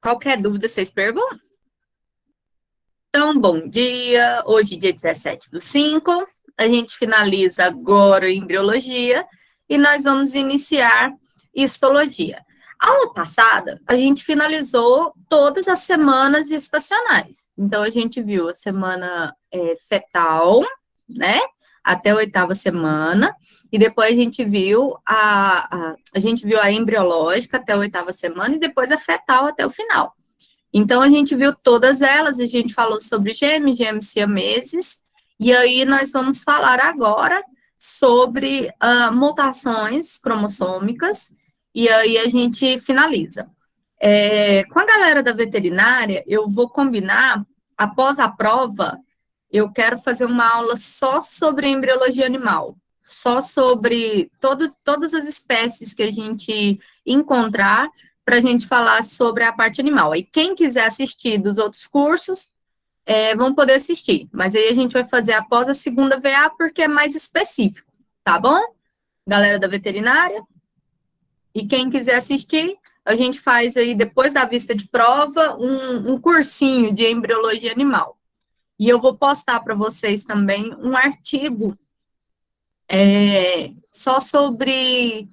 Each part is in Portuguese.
Qualquer dúvida, vocês perguntam? Então, bom dia. Hoje, dia 17/5, a gente finaliza agora a embriologia e nós vamos iniciar histologia. Aula passada, a gente finalizou todas as semanas gestacionais. Então, a gente viu a semana fetal, né? Até a 8ª semana, e depois a gente viu a embriológica até a 8ª semana, e depois a fetal até o final. Então, a gente viu todas elas, a gente falou sobre gêmeos, gêmeos siameses, e aí nós vamos falar agora sobre mutações cromossômicas, e aí a gente finaliza. Com a galera da veterinária, eu vou combinar, após a prova, eu quero fazer uma aula só sobre embriologia animal, só sobre todas as espécies que a gente encontrar, para a gente falar sobre a parte animal. E quem quiser assistir dos outros cursos, vão poder assistir. Mas aí a gente vai fazer após a segunda VA, porque é mais específico, tá bom? Galera da veterinária. E quem quiser assistir, a gente faz aí, depois da vista de prova, um cursinho de embriologia animal. E eu vou postar para vocês também um artigo só sobre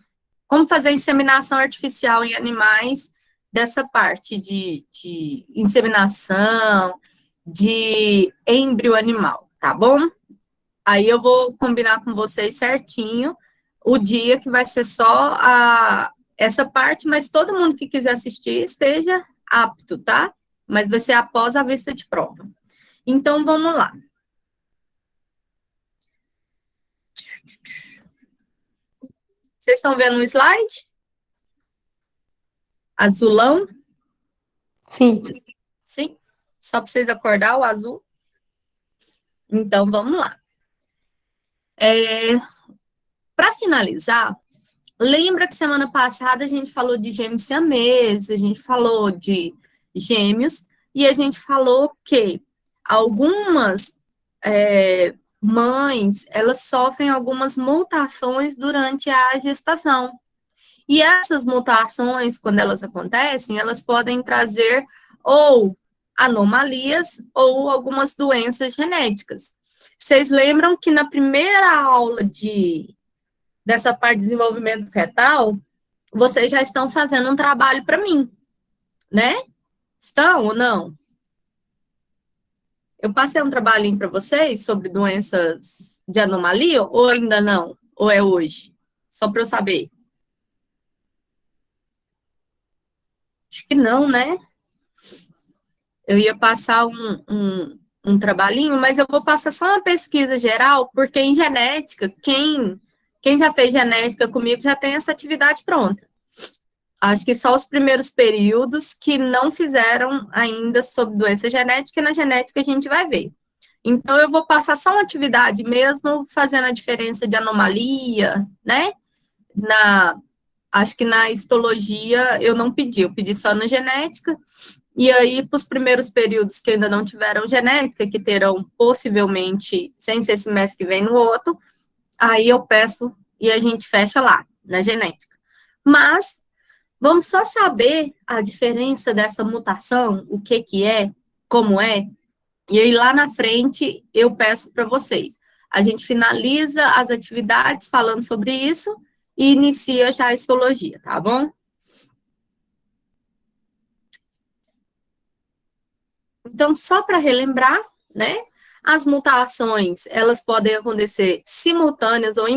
como fazer inseminação artificial em animais, dessa parte de inseminação, de êmbrio animal, tá bom? Aí eu vou combinar com vocês certinho o dia que vai ser só essa parte, mas todo mundo que quiser assistir esteja apto, tá? Mas vai ser após a vista de prova. Então, vamos lá. Vocês estão vendo um slide? Azulão? Sim. Sim? Só para vocês acordar o azul? Então, vamos lá. Para finalizar, lembra que semana passada a gente falou de gêmeos siameses, a gente falou de gêmeos, e a gente falou que algumas mães, elas sofrem algumas mutações durante a gestação. E essas mutações, quando elas acontecem, elas podem trazer ou anomalias ou algumas doenças genéticas. Vocês lembram que na primeira aula dessa parte de desenvolvimento fetal, vocês já estão fazendo um trabalho para mim, né? Estão ou não? Eu passei um trabalhinho para vocês sobre doenças de anomalia ou ainda não? Ou é hoje? Só para eu saber. Acho que não, né? Eu ia passar um trabalhinho, mas eu vou passar só uma pesquisa geral, porque em genética, quem já fez genética comigo já tem essa atividade pronta. Acho que só os primeiros períodos que não fizeram ainda sobre doença genética, e na genética a gente vai ver. Então, eu vou passar só uma atividade mesmo, fazendo a diferença de anomalia, né? Acho que na histologia eu não pedi, eu pedi só na genética. E aí, para os primeiros períodos que ainda não tiveram genética, que terão possivelmente, sem ser semestre que vem no outro, aí eu peço e a gente fecha lá, na genética. Mas, vamos só saber a diferença dessa mutação, o que é, como é, e aí lá na frente eu peço para vocês. A gente finaliza as atividades falando sobre isso e inicia já a histologia, tá bom? Então, só para relembrar, né? As mutações, elas podem acontecer simultâneas ou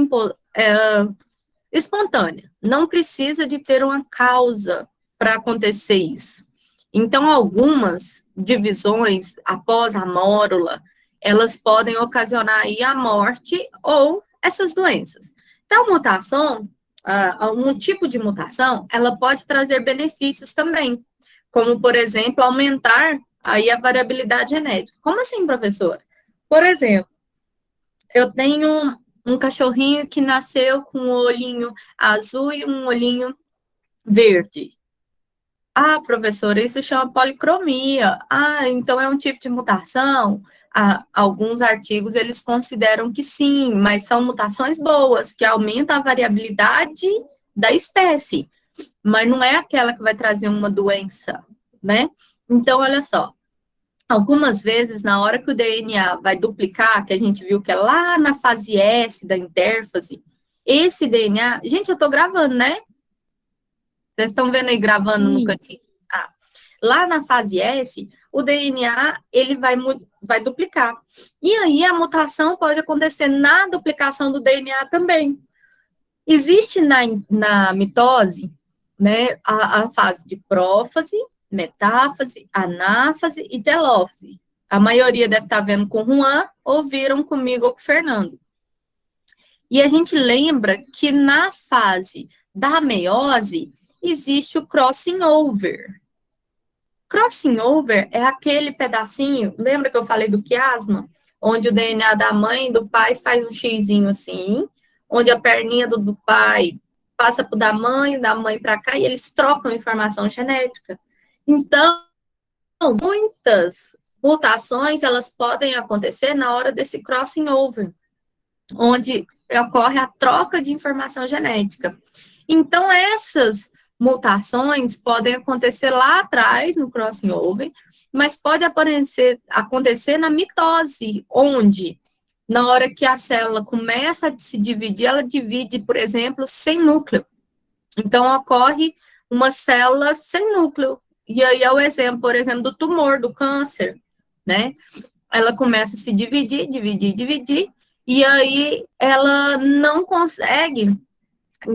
espontânea. Não precisa de ter uma causa para acontecer isso. Então, algumas divisões após a mórula, elas podem ocasionar aí a morte ou essas doenças. Então, mutação, um tipo de mutação, ela pode trazer benefícios também, como, por exemplo, aumentar aí a variabilidade genética. Como assim, professora? Por exemplo, eu tenho um cachorrinho que nasceu com um olhinho azul e um olhinho verde. Ah, professora, isso chama policromia. Ah, então é um tipo de mutação? Alguns artigos, eles consideram que sim, mas são mutações boas, que aumentam a variabilidade da espécie, mas não é aquela que vai trazer uma doença, né? Então, olha só, algumas vezes, na hora que o DNA vai duplicar, que a gente viu que é lá na fase S da intérfase, esse DNA... Gente, eu tô gravando, né? Vocês estão vendo aí gravando no Sim. cantinho? Ah, lá na fase S, o DNA ele vai duplicar. E aí a mutação pode acontecer na duplicação do DNA também. Existe na mitose, né, a fase de prófase, metáfase, anáfase e telófase. A maioria deve estar vendo com o Juan, ou viram comigo ou com o Fernando. E a gente lembra que na fase da meiose, existe o crossing over. Crossing over é aquele pedacinho, lembra que eu falei do quiasma? Onde o DNA da mãe e do pai faz um xizinho assim, onde a perninha do pai passa para da mãe para cá, e eles trocam informação genética. Então, muitas mutações, elas podem acontecer na hora desse crossing over, onde ocorre a troca de informação genética. Então, essas mutações podem acontecer lá atrás, no crossing over, mas pode acontecer na mitose, onde, na hora que a célula começa a se dividir, ela divide, por exemplo, sem núcleo. Então, ocorre uma célula sem núcleo. E aí é o exemplo, por exemplo, do tumor, do câncer, né? Ela começa a se dividir, e aí ela não consegue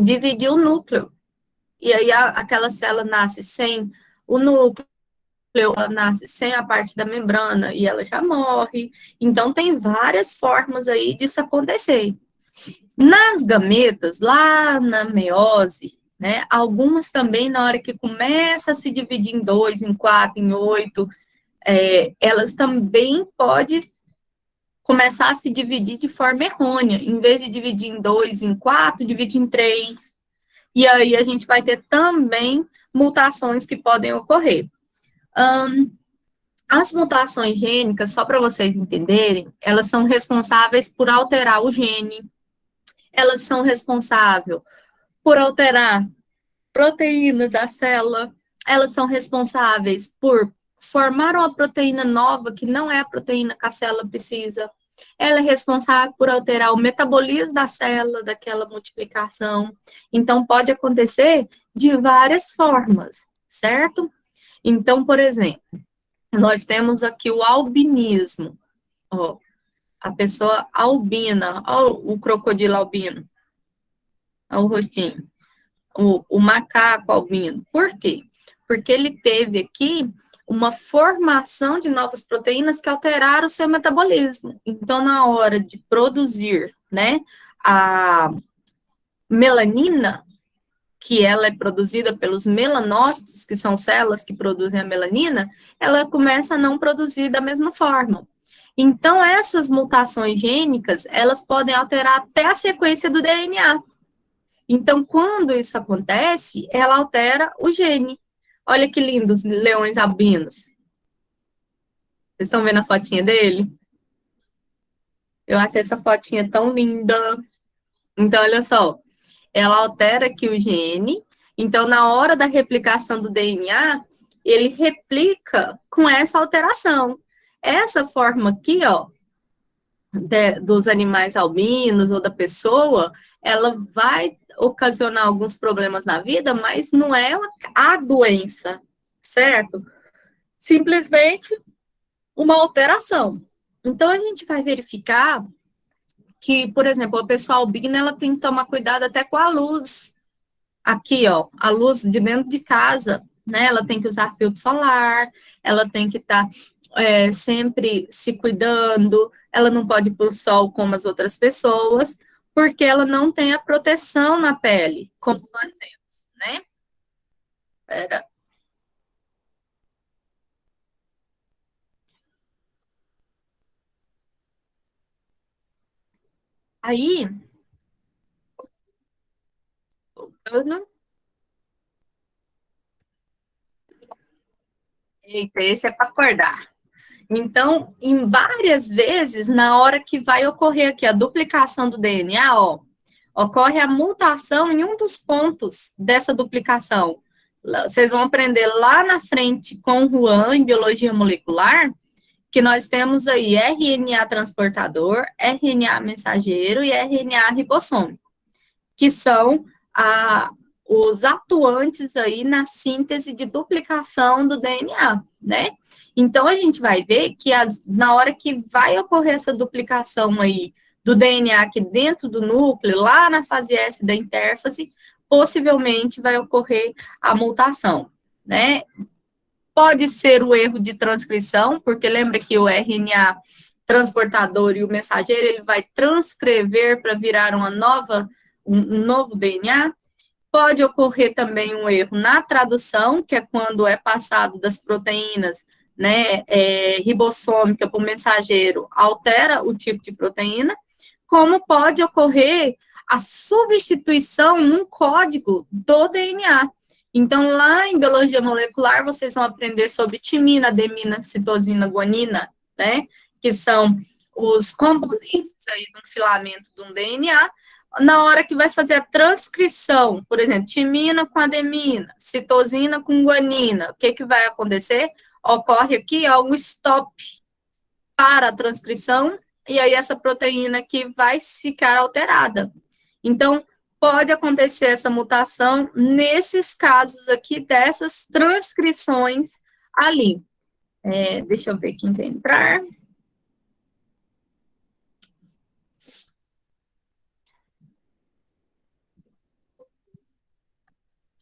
dividir o núcleo. E aí aquela célula nasce sem o núcleo, ela nasce sem a parte da membrana e ela já morre. Então, tem várias formas aí disso acontecer. Nas gametas, lá na meiose, né, algumas também, na hora que começa a se dividir em 2, em 4, em 8, elas também podem começar a se dividir de forma errônea. Em vez de dividir em 2, em 4, divide em 3. E aí a gente vai ter também mutações que podem ocorrer. As mutações gênicas, só para vocês entenderem, elas são responsáveis por alterar o gene, elas são responsáveis por alterar proteína da célula, elas são responsáveis por formar uma proteína nova que não é a proteína que a célula precisa. Ela é responsável por alterar o metabolismo da célula, daquela multiplicação. Então, pode acontecer de várias formas, certo? Então, por exemplo, nós temos aqui o albinismo. Ó, a pessoa albina, ó, o crocodilo albino. Ó, o rostinho. O macaco albino. Por quê? Porque ele teve aqui uma formação de novas proteínas que alteraram o seu metabolismo. Então, na hora de produzir, né, a melanina, que ela é produzida pelos melanócitos, que são células que produzem a melanina, ela começa a não produzir da mesma forma. Então, essas mutações gênicas, elas podem alterar até a sequência do DNA. Então, quando isso acontece, ela altera o gene. Olha que lindos leões albinos. Vocês estão vendo a fotinha dele? Eu achei essa fotinha tão linda. Então, olha só. Ela altera aqui o gene. Então, na hora da replicação do DNA, ele replica com essa alteração. Essa forma aqui, ó, dos animais albinos ou da pessoa, ela vai ocasionar alguns problemas na vida, mas não é a doença, certo? Simplesmente uma alteração. Então, a gente vai verificar que, por exemplo, a pessoa albina, ela tem que tomar cuidado até com a luz. Aqui, ó, a luz de dentro de casa, né? Ela tem que usar filtro solar, ela tem que estar sempre se cuidando, ela não pode ir para o sol como as outras pessoas, porque ela não tem a proteção na pele, como nós temos, né? Pera. Aí, voltando. Eita, esse é para acordar. Então, em várias vezes, na hora que vai ocorrer aqui a duplicação do DNA, ó, ocorre a mutação em um dos pontos dessa duplicação. Vocês vão aprender lá na frente com o Juan, em biologia molecular, que nós temos aí RNA transportador, RNA mensageiro e RNA ribossômico, que são os atuantes aí na síntese de duplicação do DNA, né? Então, a gente vai ver que na hora que vai ocorrer essa duplicação aí do DNA aqui dentro do núcleo, lá na fase S da intérfase, possivelmente vai ocorrer a mutação, né? Pode ser o erro de transcrição, porque lembra que o RNA transportador e o mensageiro, ele vai transcrever para virar um novo DNA. Pode ocorrer também um erro na tradução, que é quando é passado das proteínas, né, ribossômica para o mensageiro, altera o tipo de proteína, como pode ocorrer a substituição num código do DNA. Então, lá em biologia molecular, vocês vão aprender sobre timina, ademina, citosina, guanina, né, que são os componentes aí do filamento de um DNA, na hora que vai fazer a transcrição, por exemplo, timina com ademina, citosina com guanina, o que vai acontecer? Ocorre aqui um stop para a transcrição, e aí essa proteína aqui vai ficar alterada. Então, pode acontecer essa mutação nesses casos aqui, dessas transcrições ali. Deixa eu ver quem quer entrar.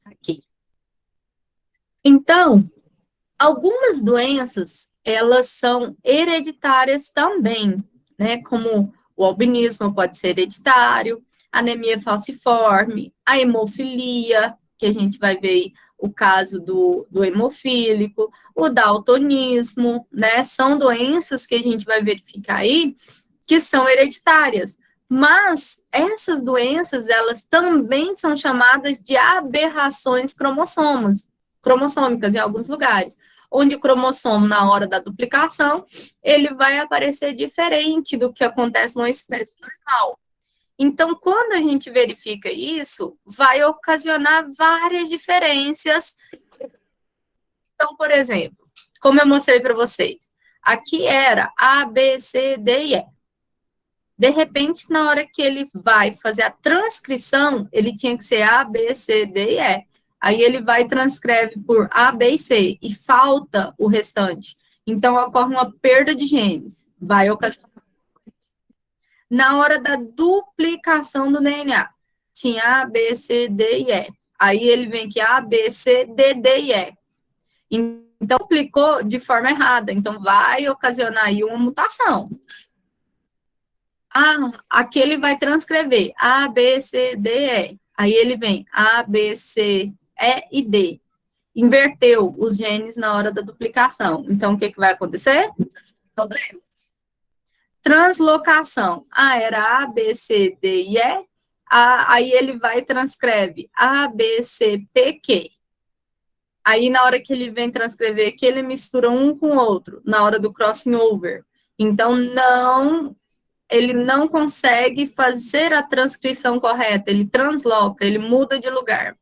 Aqui. Então, algumas doenças, elas são hereditárias também, né? Como o albinismo pode ser hereditário, anemia falciforme, a hemofilia, que a gente vai ver o caso do hemofílico, o daltonismo, né? São doenças que a gente vai verificar aí que são hereditárias. Mas essas doenças, elas também são chamadas de aberrações cromossômicas em alguns lugares, onde o cromossomo, na hora da duplicação, ele vai aparecer diferente do que acontece numa espécie normal. Então, quando a gente verifica isso, vai ocasionar várias diferenças. Então, por exemplo, como eu mostrei para vocês, aqui era A, B, C, D e E. De repente, na hora que ele vai fazer a transcrição, ele tinha que ser A, B, C, D e E. Aí ele vai e transcreve por A, B e C, e falta o restante. Então, ocorre uma perda de genes. Vai ocasionar. Na hora da duplicação do DNA, tinha A, B, C, D e E. Aí ele vem aqui A, B, C, D, D e E. Então, duplicou de forma errada. Então, vai ocasionar aí uma mutação. Aqui ele vai transcrever A, B, C, D, E. Aí ele vem A, B, C, E e D. Inverteu os genes na hora da duplicação. Então, o que vai acontecer? Problemas. Translocação. Era A, B, C, D e E. Aí ele vai e transcreve A, B, C, P, Q. Aí, na hora que ele vem transcrever aqui, ele mistura um com o outro, na hora do crossing over. Então, ele não consegue fazer a transcrição correta, ele transloca, ele muda de lugar.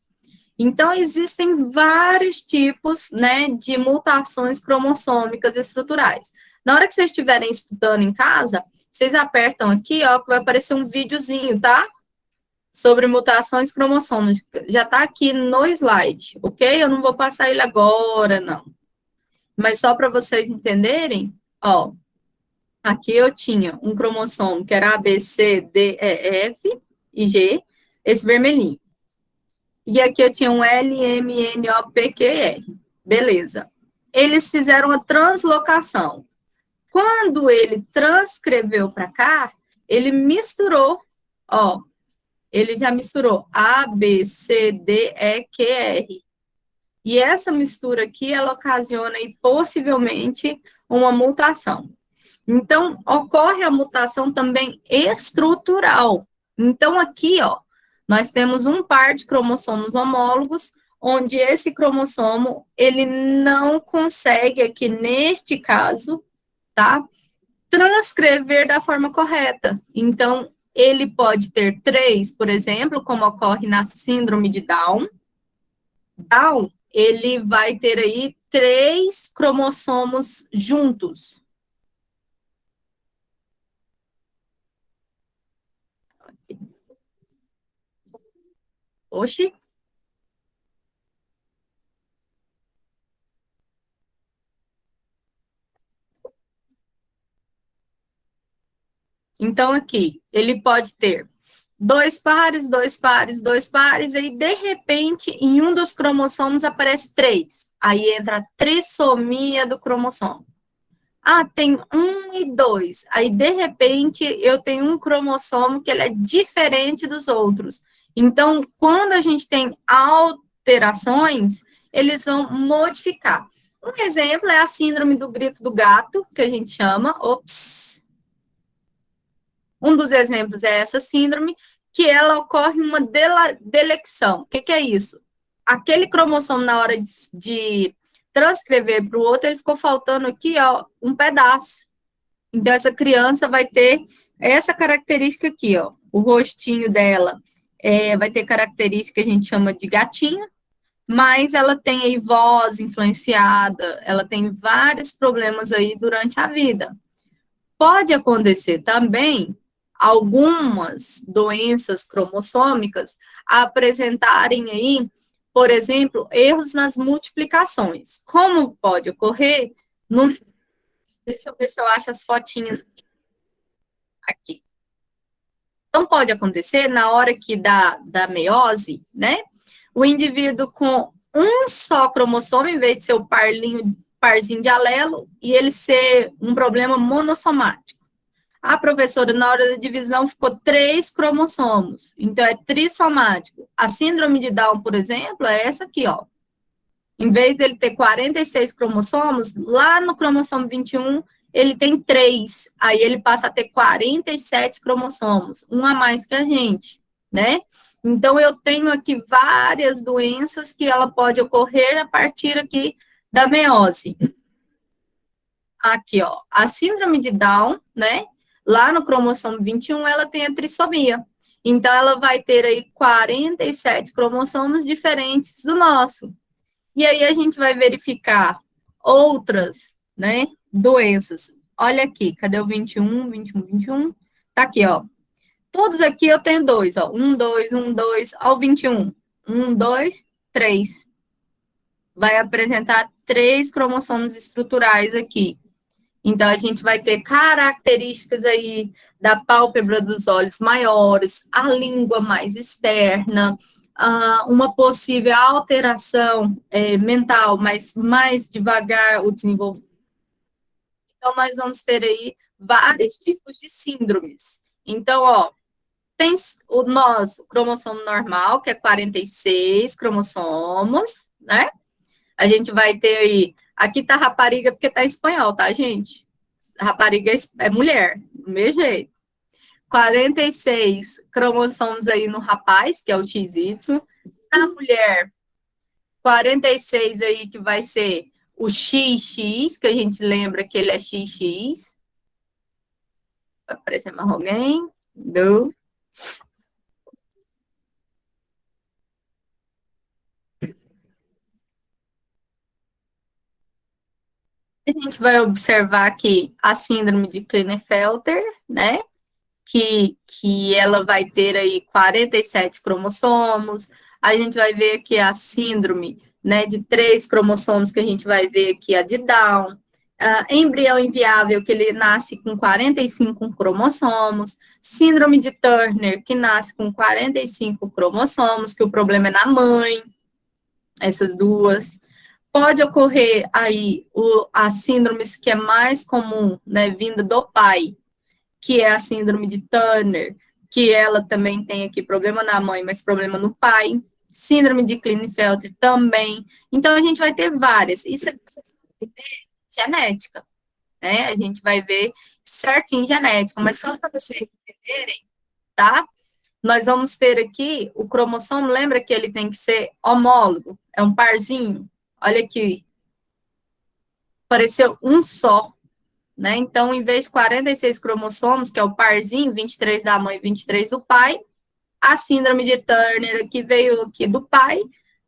Então, existem vários tipos, né, de mutações cromossômicas estruturais. Na hora que vocês estiverem estudando em casa, vocês apertam aqui, ó, que vai aparecer um videozinho, tá? Sobre mutações cromossômicas. Já tá aqui no slide, ok? Eu não vou passar ele agora, não. Mas só para vocês entenderem, ó, aqui eu tinha um cromossomo que era A, B, C, D, E, F e G, esse vermelhinho. E aqui eu tinha um L, M, N, O, P, Q, R. Beleza. Eles fizeram a translocação. Quando ele transcreveu para cá, ele misturou, ó, ele já misturou A, B, C, D, E, Q, R. E essa mistura aqui, ela ocasiona aí, possivelmente uma mutação. Então, ocorre a mutação também estrutural. Então, aqui, ó, nós temos um par de cromossomos homólogos, onde esse cromossomo, ele não consegue, aqui neste caso, tá, transcrever da forma correta. Então, ele pode ter 3, por exemplo, como ocorre na síndrome de Down. Down, ele vai ter aí 3 cromossomos juntos. Oxi. Então, aqui, ele pode ter 2 pares, 2 pares, 2 pares, aí, de repente, em um dos cromossomos aparece 3. Aí entra a trissomia do cromossomo. Ah, tem 1 e 2. Aí, de repente, eu tenho um cromossomo que ele é diferente dos outros. Então, quando a gente tem alterações, eles vão modificar. Um exemplo é a síndrome do grito do gato, que a gente chama. Ops. Um dos exemplos é essa síndrome, que ela ocorre uma delexão. O que é isso? Aquele cromossomo, na hora de transcrever para o outro, ele ficou faltando aqui, ó, um pedaço. Então, essa criança vai ter essa característica aqui, ó. O rostinho dela vai ter característica que a gente chama de gatinha, mas ela tem aí voz influenciada, ela tem vários problemas aí durante a vida. Pode acontecer também algumas doenças cromossômicas apresentarem aí, por exemplo, erros nas multiplicações. Como pode ocorrer? Deixa eu ver se eu acho as fotinhas aqui. Então, pode acontecer na hora que da meiose, né? O indivíduo com um só cromossomo, em vez de ser o parzinho de alelo, e ele ser um problema monossomático. A professora, na hora da divisão, ficou 3 cromossomos. Então, é trissomático. A síndrome de Down, por exemplo, é essa aqui, ó. Em vez dele ter 46 cromossomos, lá no cromossomo 21, ele tem 3. Aí ele passa a ter 47 cromossomos, um a mais que a gente, né? Então, eu tenho aqui várias doenças que ela pode ocorrer a partir aqui da meiose. Aqui, ó, a síndrome de Down, né? Lá no cromossomo 21, ela tem a trissomia. Então, ela vai ter aí 47 cromossomos diferentes do nosso. E aí, a gente vai verificar outras, né, doenças. Olha aqui, cadê o 21, 21, 21? Tá aqui, ó. Todos aqui eu tenho 2, ó. 1, 2, 1, 2, ao 21. 1, 2, 3. Vai apresentar 3 cromossomos estruturais aqui. Então, a gente vai ter características aí da pálpebra dos olhos maiores, a língua mais externa, uma possível alteração mental, mas mais devagar o desenvolvimento. Então, nós vamos ter aí vários tipos de síndromes. Então, ó, tem o nosso cromossomo normal, que é 46 cromossomos, né? A gente vai ter aí, aqui tá rapariga porque tá em espanhol, tá, gente? Rapariga é mulher, do mesmo jeito. 46 cromossomos aí no rapaz, que é o XY. Na mulher, 46 aí que vai ser o XX, que a gente lembra que ele é XX. Vai aparecer mais alguém? Não. A gente vai observar aqui a síndrome de Klinefelter, né? Que ela vai ter aí 47 cromossomos. A gente vai ver aqui a síndrome, né, de 3 cromossomos, que a gente vai ver aqui a de Down. Embrião inviável, que ele nasce com 45 cromossomos. Síndrome de Turner, que nasce com 45 cromossomos, que o problema é na mãe, essas duas. Pode ocorrer aí as síndromes que é mais comum, né, vinda do pai, que é a síndrome de Turner, que ela também tem aqui problema na mãe, mas problema no pai. Síndrome de Klinefelter também. Então, a gente vai ter várias. Isso é genética, né? A gente vai ver certinho genética, mas só para vocês entenderem, tá? Nós vamos ter aqui o cromossomo, lembra que ele tem que ser homólogo, é um parzinho. Olha aqui, apareceu um só, né? Então, em vez de 46 cromossomos, que é o parzinho, 23 da mãe e 23 do pai, a síndrome de Turner aqui veio aqui do pai,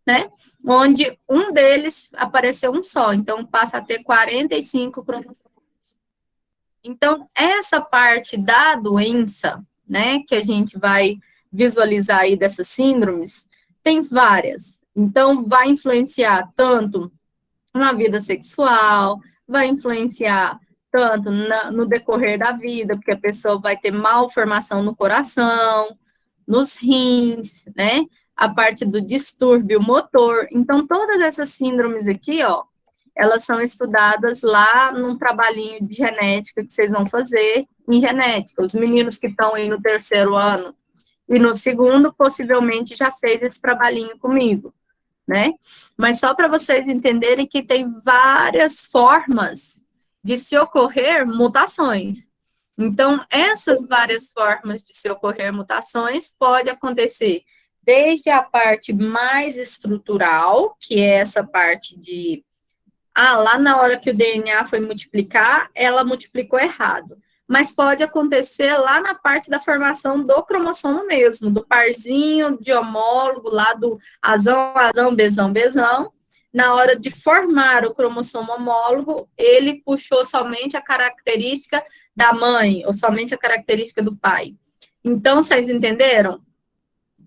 né? Onde um deles apareceu um só, então passa a ter 45 cromossomos. Então, essa parte da doença, né, que a gente vai visualizar aí dessas síndromes, tem várias. Então, vai influenciar tanto na vida sexual, vai influenciar tanto no decorrer da vida, porque a pessoa vai ter malformação no coração, nos rins, né? A parte do distúrbio motor. Então, todas essas síndromes aqui, ó, elas são estudadas lá num trabalhinho de genética que vocês vão fazer em genética. Os meninos que estão aí no terceiro ano e no segundo, possivelmente já fez esse trabalhinho comigo, né? Mas só para vocês entenderem que tem várias formas de se ocorrer mutações. Então, essas várias formas de se ocorrer mutações pode acontecer desde a parte mais estrutural, que é essa parte de lá na hora que o DNA foi multiplicar, ela multiplicou errado. Mas pode acontecer lá na parte da formação do cromossomo mesmo, do parzinho de homólogo, lá do azão, azão, besão, besão. Na hora de formar o cromossomo homólogo, ele puxou somente a característica da mãe, ou somente a característica do pai. Então, vocês entenderam?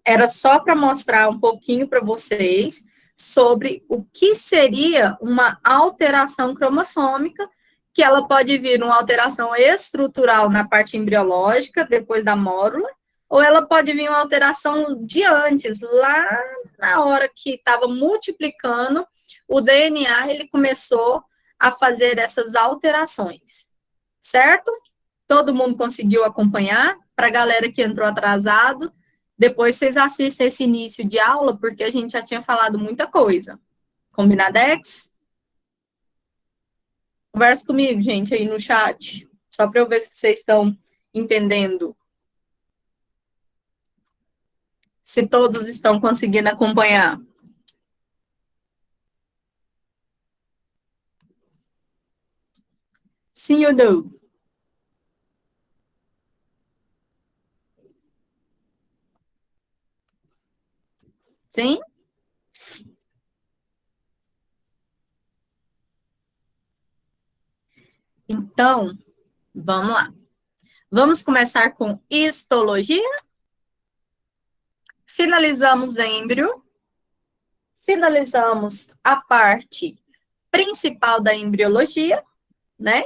Era só para mostrar um pouquinho para vocês sobre o que seria uma alteração cromossômica, que ela pode vir uma alteração estrutural na parte embriológica, depois da mórula, ou ela pode vir uma alteração de antes, lá na hora que estava multiplicando, o DNA, ele começou a fazer essas alterações, certo? Todo mundo conseguiu acompanhar? Para a galera que entrou atrasado, depois vocês assistem esse início de aula, porque a gente já tinha falado muita coisa. Combinadex? Conversa comigo, gente, aí no chat, só para eu ver se vocês estão entendendo. Se todos estão conseguindo acompanhar. Sim ou não? Sim? Então, vamos lá. Vamos começar com histologia. Finalizamos êmbrio. Finalizamos a parte principal da embriologia, né?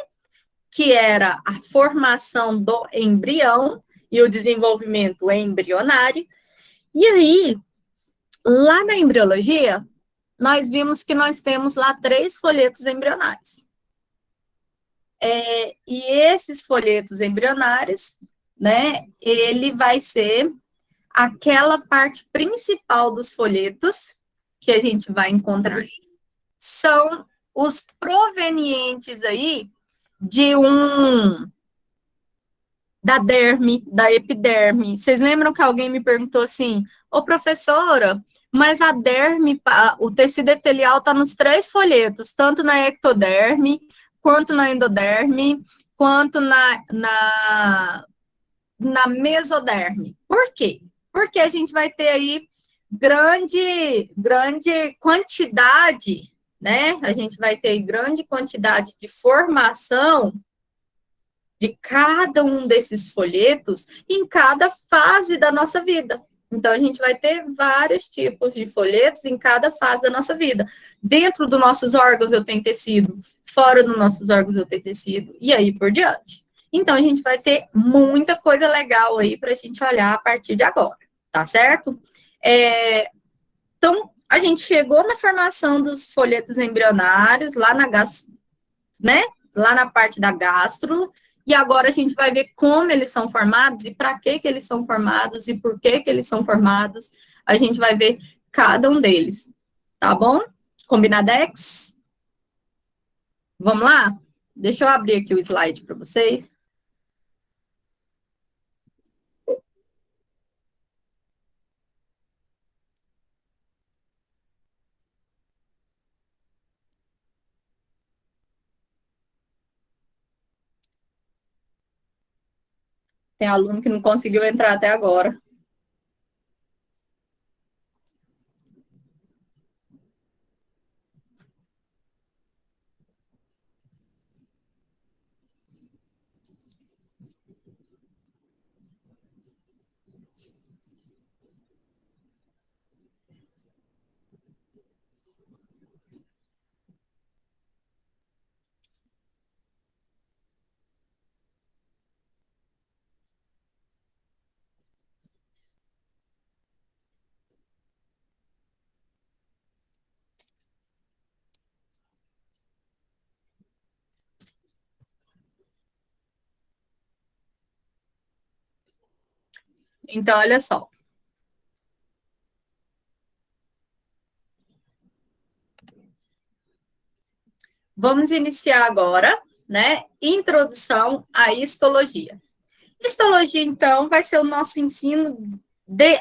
Que era a formação do embrião e o desenvolvimento embrionário. E aí, lá na embriologia, nós vimos que nós temos lá 3 folhetos embrionários. E esses folhetos embrionários, né, ele vai ser aquela parte principal dos folhetos que a gente vai encontrar, são os provenientes aí de da derme, da epiderme. Vocês lembram que alguém me perguntou assim, ô professora, mas a derme, o tecido epitelial está nos 3 folhetos, tanto na ectoderme, quanto na endoderme, quanto na mesoderme. Por quê? Porque a gente vai ter aí grande quantidade, né? A gente vai ter grande quantidade de formação de cada um desses folhetos em cada fase da nossa vida. Então, a gente vai ter vários tipos de folhetos em cada fase da nossa vida. Dentro dos nossos órgãos eu tenho tecido, fora dos nossos órgãos eu tenho tecido, e aí por diante. Então, a gente vai ter muita coisa legal aí para a gente olhar a partir de agora, tá certo? Então, a gente chegou na formação dos folhetos embrionários, lá na né? Lá na parte da gastro, e agora a gente vai ver como eles são formados e para que eles são formados e por que eles são formados. A gente vai ver cada um deles, tá bom? Combinadex? Vamos lá? Deixa eu abrir aqui o slide para vocês. Tem aluno que não conseguiu entrar até agora. Então, olha só. Vamos iniciar agora, né? Introdução à histologia. Histologia, então, vai ser o nosso ensino de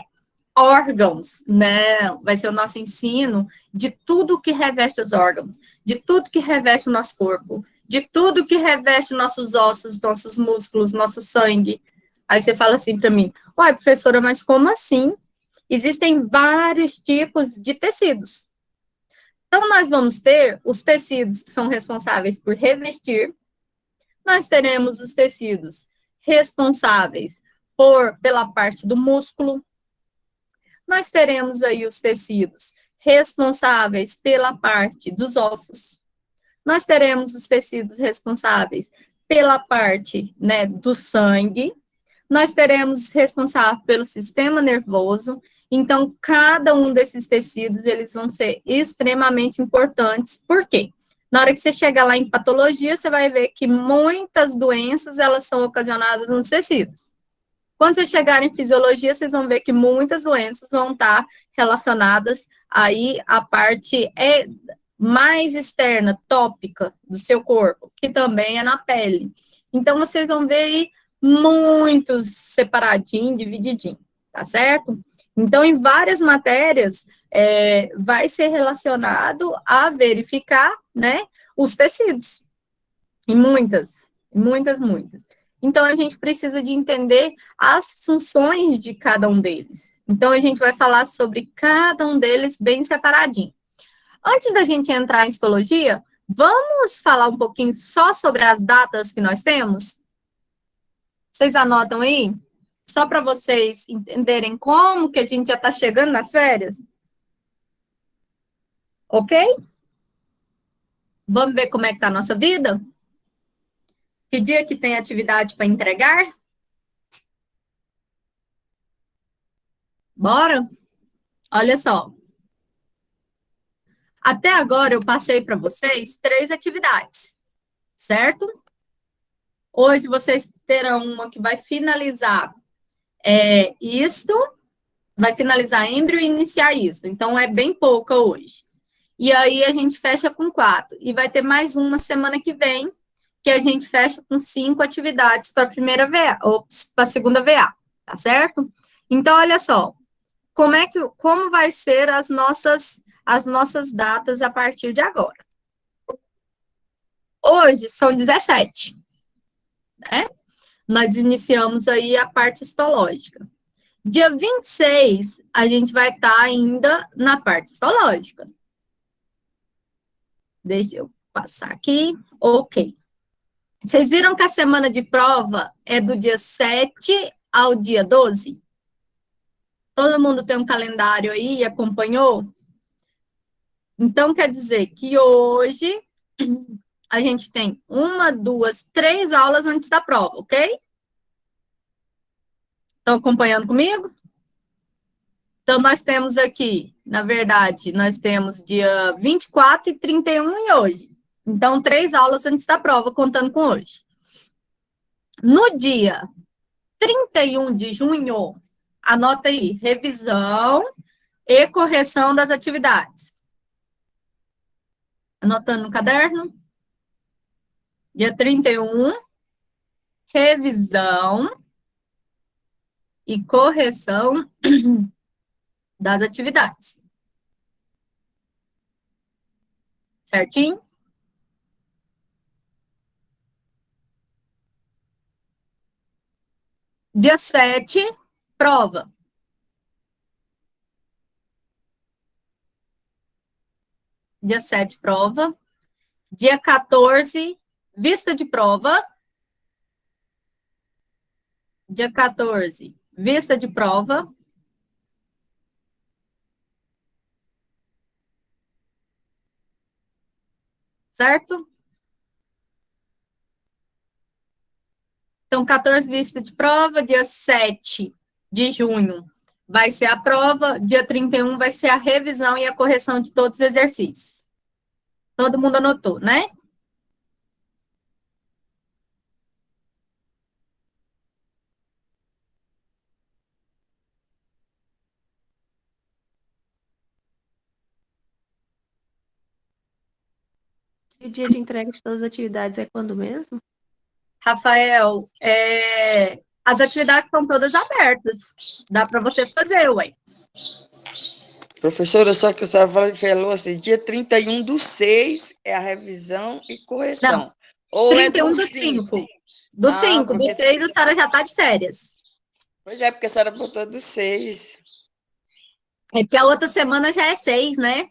órgãos, né? Vai ser o nosso ensino de tudo que reveste os órgãos, de tudo que reveste o nosso corpo, de tudo que reveste nossos ossos, nossos músculos, nosso sangue. Aí você fala assim para mim, uai, professora, mas como assim? Existem vários tipos de tecidos. Então, nós vamos ter os tecidos que são responsáveis por revestir, nós teremos os tecidos responsáveis pela parte do músculo, nós teremos aí os tecidos responsáveis pela parte dos ossos, nós teremos os tecidos responsáveis pela parte, né, do sangue, nós teremos responsável pelo sistema nervoso. Então, cada um desses tecidos, eles vão ser extremamente importantes. Por quê? Na hora que você chegar lá em patologia, você vai ver que muitas doenças, elas são ocasionadas nos tecidos. Quando você chegar em fisiologia, vocês vão ver que muitas doenças vão estar relacionadas aí à parte mais externa, tópica do seu corpo, que também é na pele. Então, vocês vão ver aí muitos separadinho, divididinho, tá certo? Então, em várias matérias, vai ser relacionado a verificar, né, os tecidos. E muitas, muitas, muitas. Então, a gente precisa de entender as funções de cada um deles. Então, a gente vai falar sobre cada um deles bem separadinho. Antes da gente entrar em histologia, vamos falar um pouquinho só sobre as datas que nós temos? Vocês anotam aí? Só para vocês entenderem como que a gente já está chegando nas férias? Ok? Vamos ver como é que está a nossa vida? Que dia que tem atividade para entregar? Bora? Olha só. Até agora eu passei para vocês 3 atividades, certo? Hoje vocês terão uma que vai finalizar isto, vai finalizar êmbrio e iniciar isto. Então, é bem pouca hoje. E aí a gente fecha com 4. E vai ter mais uma semana que vem, que a gente fecha com 5 atividades para a primeira VA, ou para a segunda VA, tá certo? Então, olha só, como vai ser as nossas datas a partir de agora. Hoje são 17, né? Nós iniciamos aí a parte histológica. Dia 26, a gente vai estar ainda na parte histológica. Deixa eu passar aqui. Ok. Vocês viram que a semana de prova é do dia 7 ao dia 12? Todo mundo tem um calendário aí e acompanhou? Então, quer dizer que hoje a gente tem 1, 2, 3 aulas antes da prova, ok? Estão acompanhando comigo? Então, nós temos aqui, na verdade, nós temos dia 24 e 31 e hoje. Então, 3 aulas antes da prova, contando com hoje. No dia 31 de junho, anota aí, revisão e correção das atividades. Anotando no caderno. Dia 31, revisão e correção das atividades. Certinho? Dia 7, prova. Dia 7, prova. Dia 14, vista de prova. Dia 14, vista de prova. Certo? Então, 14, vista de prova. Dia 7 de junho vai ser a prova. Dia 31 vai ser a revisão e a correção de todos os exercícios. Todo mundo anotou, né? E o dia de entrega de todas as atividades é quando mesmo? Rafael, as atividades estão todas abertas. Dá para você fazer, ué. Professora, só que a senhora falou assim, dia 31/6 é a revisão e Não, correção. Ou é 31 do do 5? 5. Do Ah, 5, do porque... 6 a senhora já está de férias. Pois é, porque a senhora botou do 6. É porque a outra semana já é 6, né?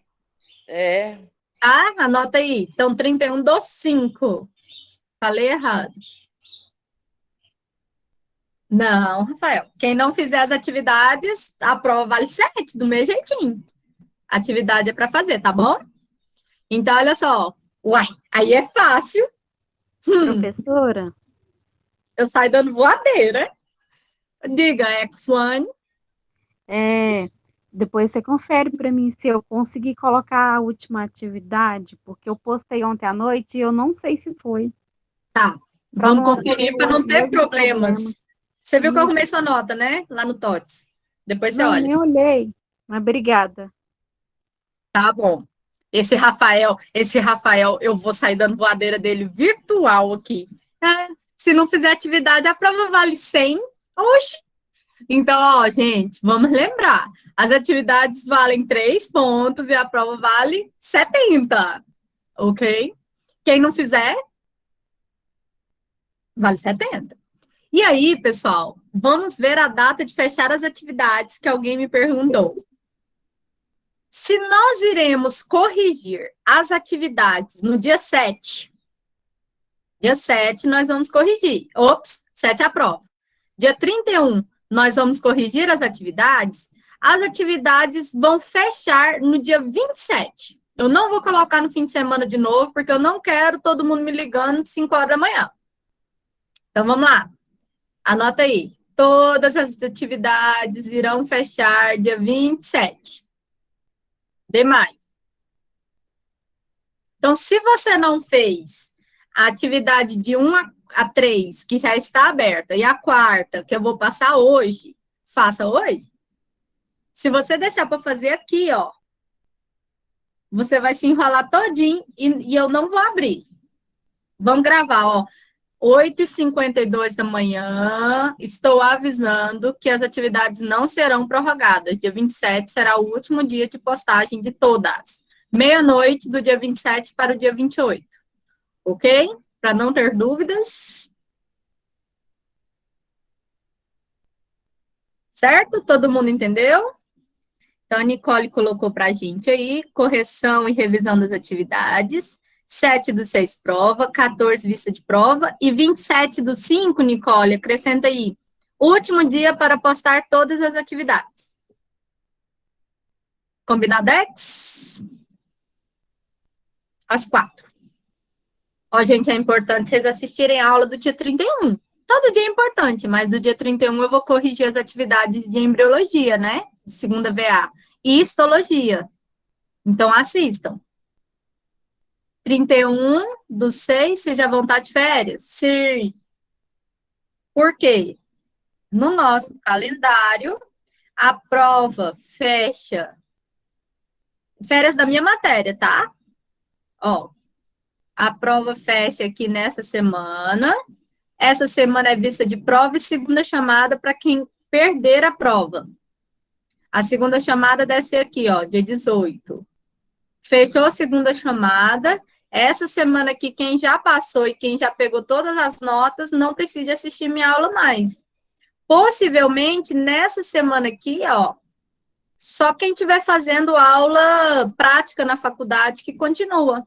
É. Ah, anota aí. Então, 31 do 5. Falei errado. Não, Rafael. Quem não fizer as atividades, a prova vale 7, do mesmo jeitinho. Atividade é para fazer, tá bom? Então, olha só. Uai, aí é fácil. Professora, Eu saio dando voadeira. Diga, Exlane. depois você confere para mim se eu consegui colocar a última atividade, porque eu postei ontem à noite e eu não sei se foi. Tá. Para Vamos não ocorrer conferir para não o ter mesmo problemas. problema. Você viu que eu Isso. arrumei sua nota, né? Lá no TOTS. Depois você Não, olha. nem olhei, mas obrigada. Tá bom. Esse Rafael, eu vou sair dando voadeira dele virtual aqui. Se não fizer atividade, a prova vale 100. Oxi. Então, ó, gente, vamos lembrar. As atividades valem 3 pontos e a prova vale 70. Ok? Quem não fizer, vale 70. E aí, pessoal, vamos ver a data de fechar as atividades que alguém me perguntou. Se nós iremos corrigir as atividades no dia 7 nós vamos corrigir. Ops, 7 é a prova. Dia 31 nós vamos corrigir as atividades vão fechar no dia 27. Eu não vou colocar no fim de semana de novo, porque eu não quero todo mundo me ligando 5 horas da manhã. Então, vamos lá. Anota aí. Todas as atividades irão fechar dia 27 de maio. Então, se você não fez a atividade de 1 a 3, que já está aberta, e a quarta, que eu vou passar hoje, faça hoje. Se você deixar para fazer aqui, ó, você vai se enrolar todinho e eu não vou abrir. Vamos gravar, ó. 8h52 da manhã, estou avisando que as atividades não serão prorrogadas. Dia 27 será o último dia de postagem de todas. Meia-noite do dia 27 para o dia 28. Ok? Para não ter dúvidas. Certo? Todo mundo entendeu? Então, a Nicole colocou para a gente aí, correção e revisão das atividades. 7 do 6 prova, 14 vista de prova, e 27 do 5, Nicole, acrescenta aí, último dia para postar todas as atividades. Combinadex? Às 4. Ó, gente, é importante vocês assistirem a aula do dia 31. Todo dia é importante, mas do dia 31 eu vou corrigir as atividades de embriologia, né? Segunda VA. E histologia. Então, assistam. 31 do 6, vocês já vão estar de férias? Sim. Por quê? No nosso calendário, a prova fecha férias da minha matéria, tá? Ó, a prova fecha aqui nessa semana. Essa semana é vista de prova e segunda chamada para quem perder a prova. A segunda chamada deve ser aqui, ó, dia 18. Fechou a segunda chamada. Essa semana aqui, quem já passou e quem já pegou todas as notas, não precisa assistir minha aula mais. Possivelmente, nessa semana aqui, ó, só quem estiver fazendo aula prática na faculdade que continua,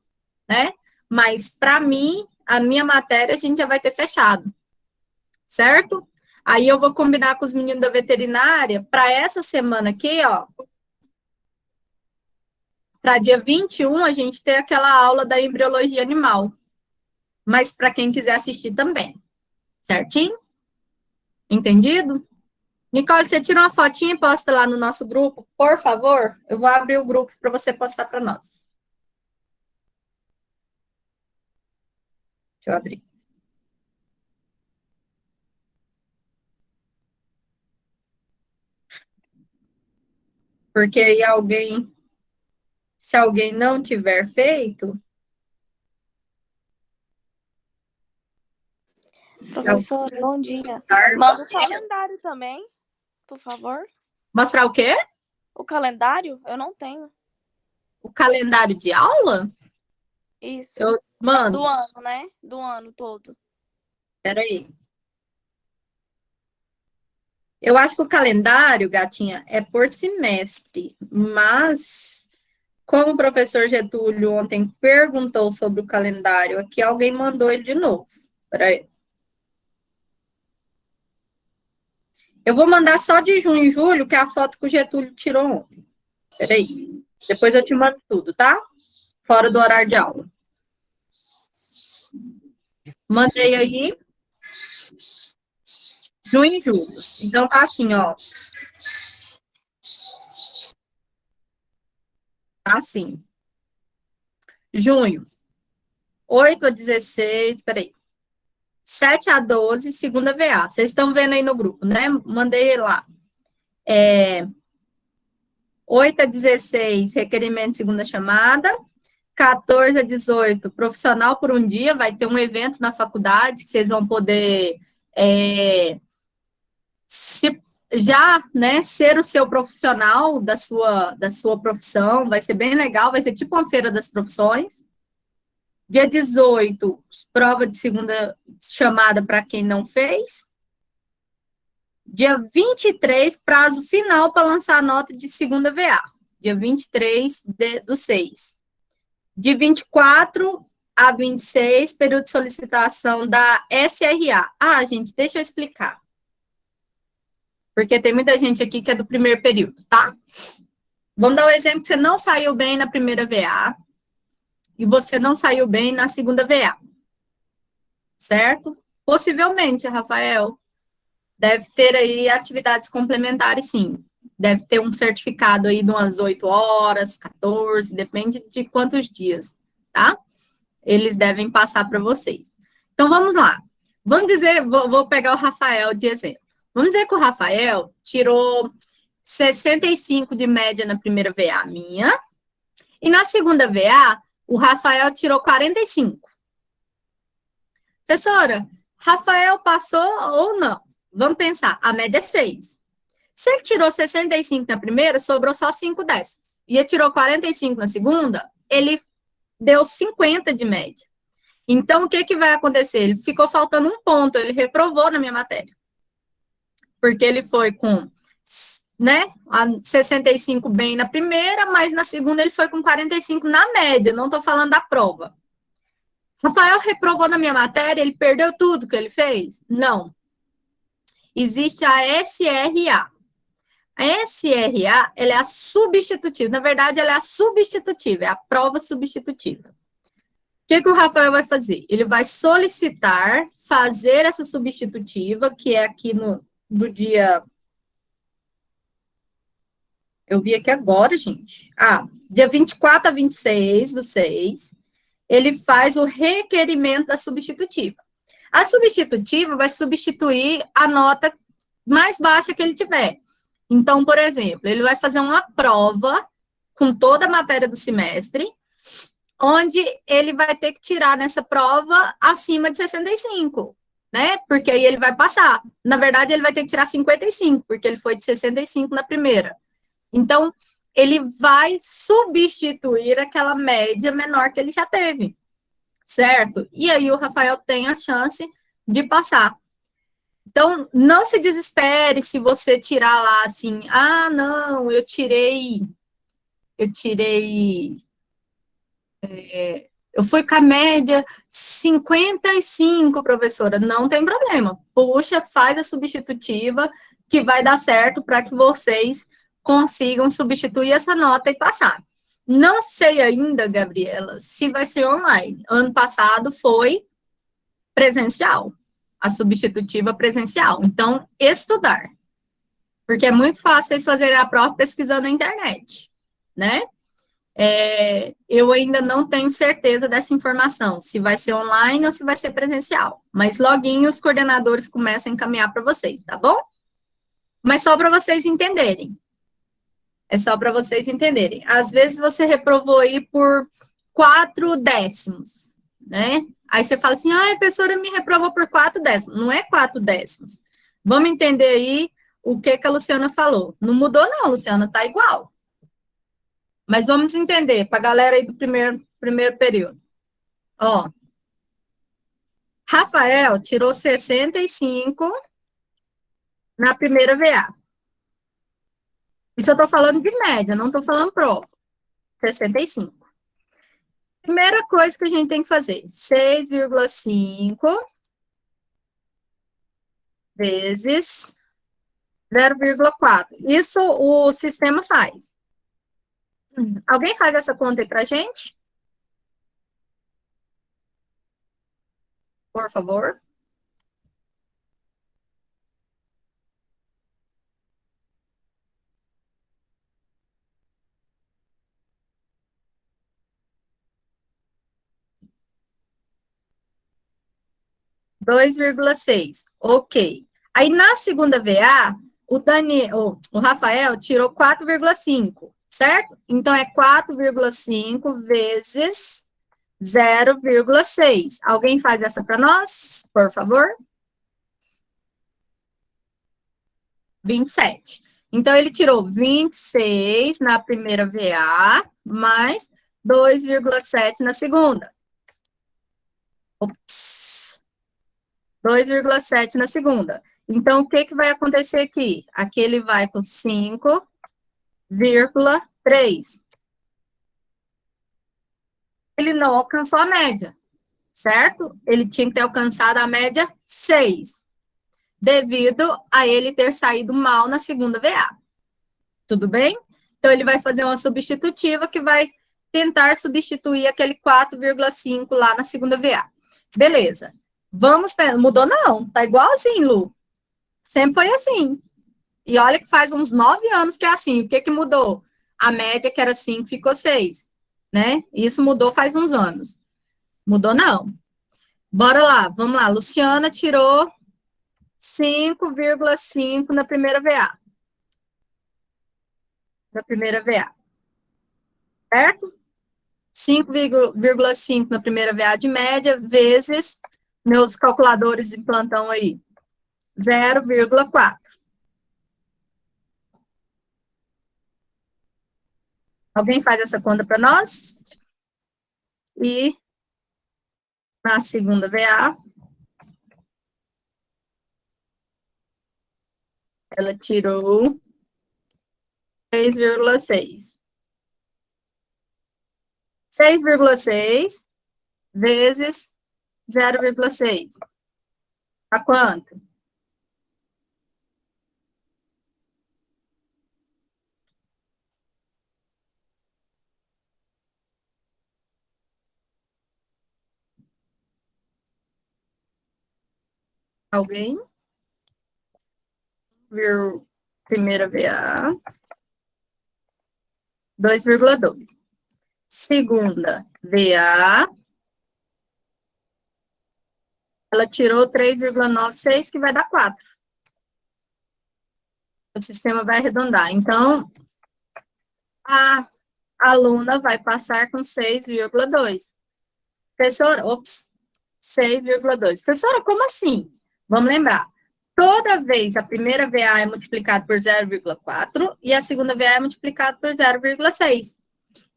né? Mas, para mim, a minha matéria, a gente já vai ter fechado, certo? Aí eu vou combinar com os meninos da veterinária para essa semana aqui, ó, para dia 21 a gente ter aquela aula da embriologia animal. Mas para quem quiser assistir também. Certinho? Entendido? Nicole, você tira uma fotinha e posta lá no nosso grupo, por favor? Eu vou abrir o grupo para você postar para nós. Deixa eu abrir. Porque aí se alguém não tiver feito, Professor, bom dia. Tarde. Manda o calendário também, por favor. Mostrar o quê? O calendário? Eu não tenho. O calendário de aula? Isso. Eu mando. Do ano, né? Do ano todo. Peraí. Eu acho que o calendário, gatinha, é por semestre, mas como o professor Getúlio ontem perguntou sobre o calendário aqui, alguém mandou ele de novo. Peraí. Eu vou mandar só de junho e julho, que é a foto que o Getúlio tirou ontem. Peraí. Depois eu te mando tudo, tá? Fora do horário de aula. Mandei aí. Junho e julho. Então tá assim, ó. Tá assim. Junho. 8 a 16, peraí. 7 a 12, segunda VA. Vocês estão vendo aí no grupo, né? Mandei lá. 8 a 16, requerimento de segunda chamada. 14 a 18, profissional por um dia. Vai ter um evento na faculdade que vocês vão poder ser o seu profissional da sua profissão. Vai ser bem legal. Vai ser tipo uma feira das profissões. Dia 18, prova de segunda chamada para quem não fez. Dia 23, prazo final para lançar a nota de segunda VA. Dia 23 do 6. De 24 a 26, período de solicitação da SRA. Ah, gente, deixa eu explicar. Porque tem muita gente aqui que é do primeiro período, tá? Vamos dar um exemplo que você não saiu bem na primeira VA e você não saiu bem na segunda VA. Certo? Possivelmente, Rafael, deve ter aí atividades complementares, sim. Deve ter um certificado aí de umas 8 horas, 14, depende de quantos dias, tá? Eles devem passar para vocês. Então, vamos lá. Vamos dizer, vou pegar o Rafael de exemplo. Vamos dizer que o Rafael tirou 65 de média na primeira VA minha, e na segunda VA, o Rafael tirou 45. Professora, Rafael passou ou não? Vamos pensar, a média é 6. Se ele tirou 65 na primeira, sobrou só 5 décimos. E ele tirou 45 na segunda, ele deu 50 de média. Então, o que vai acontecer? Ele ficou faltando um ponto, ele reprovou na minha matéria. Porque ele foi com, né, 65 bem na primeira, mas na segunda ele foi com 45 na média, não estou falando da prova. Rafael reprovou na minha matéria, ele perdeu tudo que ele fez? Não. Existe a SRA. A SRA, ela é a substitutiva. Na verdade, ela é a substitutiva, é a prova substitutiva. O que o Rafael vai fazer? Ele vai solicitar fazer essa substitutiva, que é aqui do dia... Eu vi aqui agora, gente. Dia 24 a 26, vocês, ele faz o requerimento da substitutiva. A substitutiva vai substituir a nota mais baixa que ele tiver. Então, por exemplo, ele vai fazer uma prova com toda a matéria do semestre, onde ele vai ter que tirar nessa prova acima de 65, né? Porque aí ele vai passar. Na verdade, ele vai ter que tirar 55, porque ele foi de 65 na primeira. Então, ele vai substituir aquela média menor que ele já teve, certo? E aí o Rafael tem a chance de passar. Então, não se desespere se você tirar lá assim, não, eu fui com a média 55, professora, não tem problema. Puxa, faz a substitutiva que vai dar certo para que vocês consigam substituir essa nota e passar. Não sei ainda, Gabriela, se vai ser online. Ano passado foi presencial, a substitutiva presencial. Então, estudar. Porque é muito fácil vocês fazerem a prova pesquisando na internet, né? Eu ainda não tenho certeza dessa informação, se vai ser online ou se vai ser presencial. Mas loguinho os coordenadores começam a encaminhar para vocês, tá bom? Mas só para vocês entenderem. É só para vocês entenderem. Às vezes você reprovou aí por 4 décimos, né? Aí você fala assim, a professora me reprovou por 4 décimos. Não é 4 décimos. Vamos entender aí o que a Luciana falou. Não mudou não, Luciana, tá igual. Mas vamos entender, para a galera aí do primeiro período. Ó, Rafael tirou 65 na primeira VA. Isso eu estou falando de média, não estou falando prova. 65. Primeira coisa que a gente tem que fazer, 6,5 vezes 0,4. Isso o sistema faz. Alguém faz essa conta aí pra gente? Por favor. Dois vírgula seis. Ok. Aí na segunda VA, o Rafael tirou 4,5, certo? Então é 4,5 vezes 0,6. Alguém faz essa para nós, por favor? 27. Então, ele tirou 26 na primeira VA, mais 2,7 na segunda. Ops. 2,7 na segunda. Então, o que vai acontecer aqui? Aqui ele vai com 5,3. Ele não alcançou a média, certo? Ele tinha que ter alcançado a média 6. Devido a ele ter saído mal na segunda VA. Tudo bem? Então, ele vai fazer uma substitutiva que vai tentar substituir aquele 4,5 lá na segunda VA. Beleza. Vamos, mudou não, tá igualzinho, Lu. Sempre foi assim. E olha que faz uns 9 anos que é assim. O que que mudou? A média que era 5 ficou 6, né? Isso mudou faz uns anos. Mudou não. Bora lá, vamos lá. Luciana tirou 5,5 na primeira VA. Na primeira VA. Certo? 5,5 na primeira VA de média, vezes meus calculadores de plantão aí. 0,4. Alguém faz essa conta para nós? E na segunda VA, ela tirou 6,6. 6,6 vezes 0,6. A quanto? Alguém? Viu? Primeira VA. 2,2. Segunda VA. Ela tirou 3,96, que vai dar 4. O sistema vai arredondar. Então, a aluna vai passar com 6,2. Professora, 6,2. Professora, como assim? Vamos lembrar. Toda vez a primeira VA é multiplicada por 0,4 e a segunda VA é multiplicada por 0,6.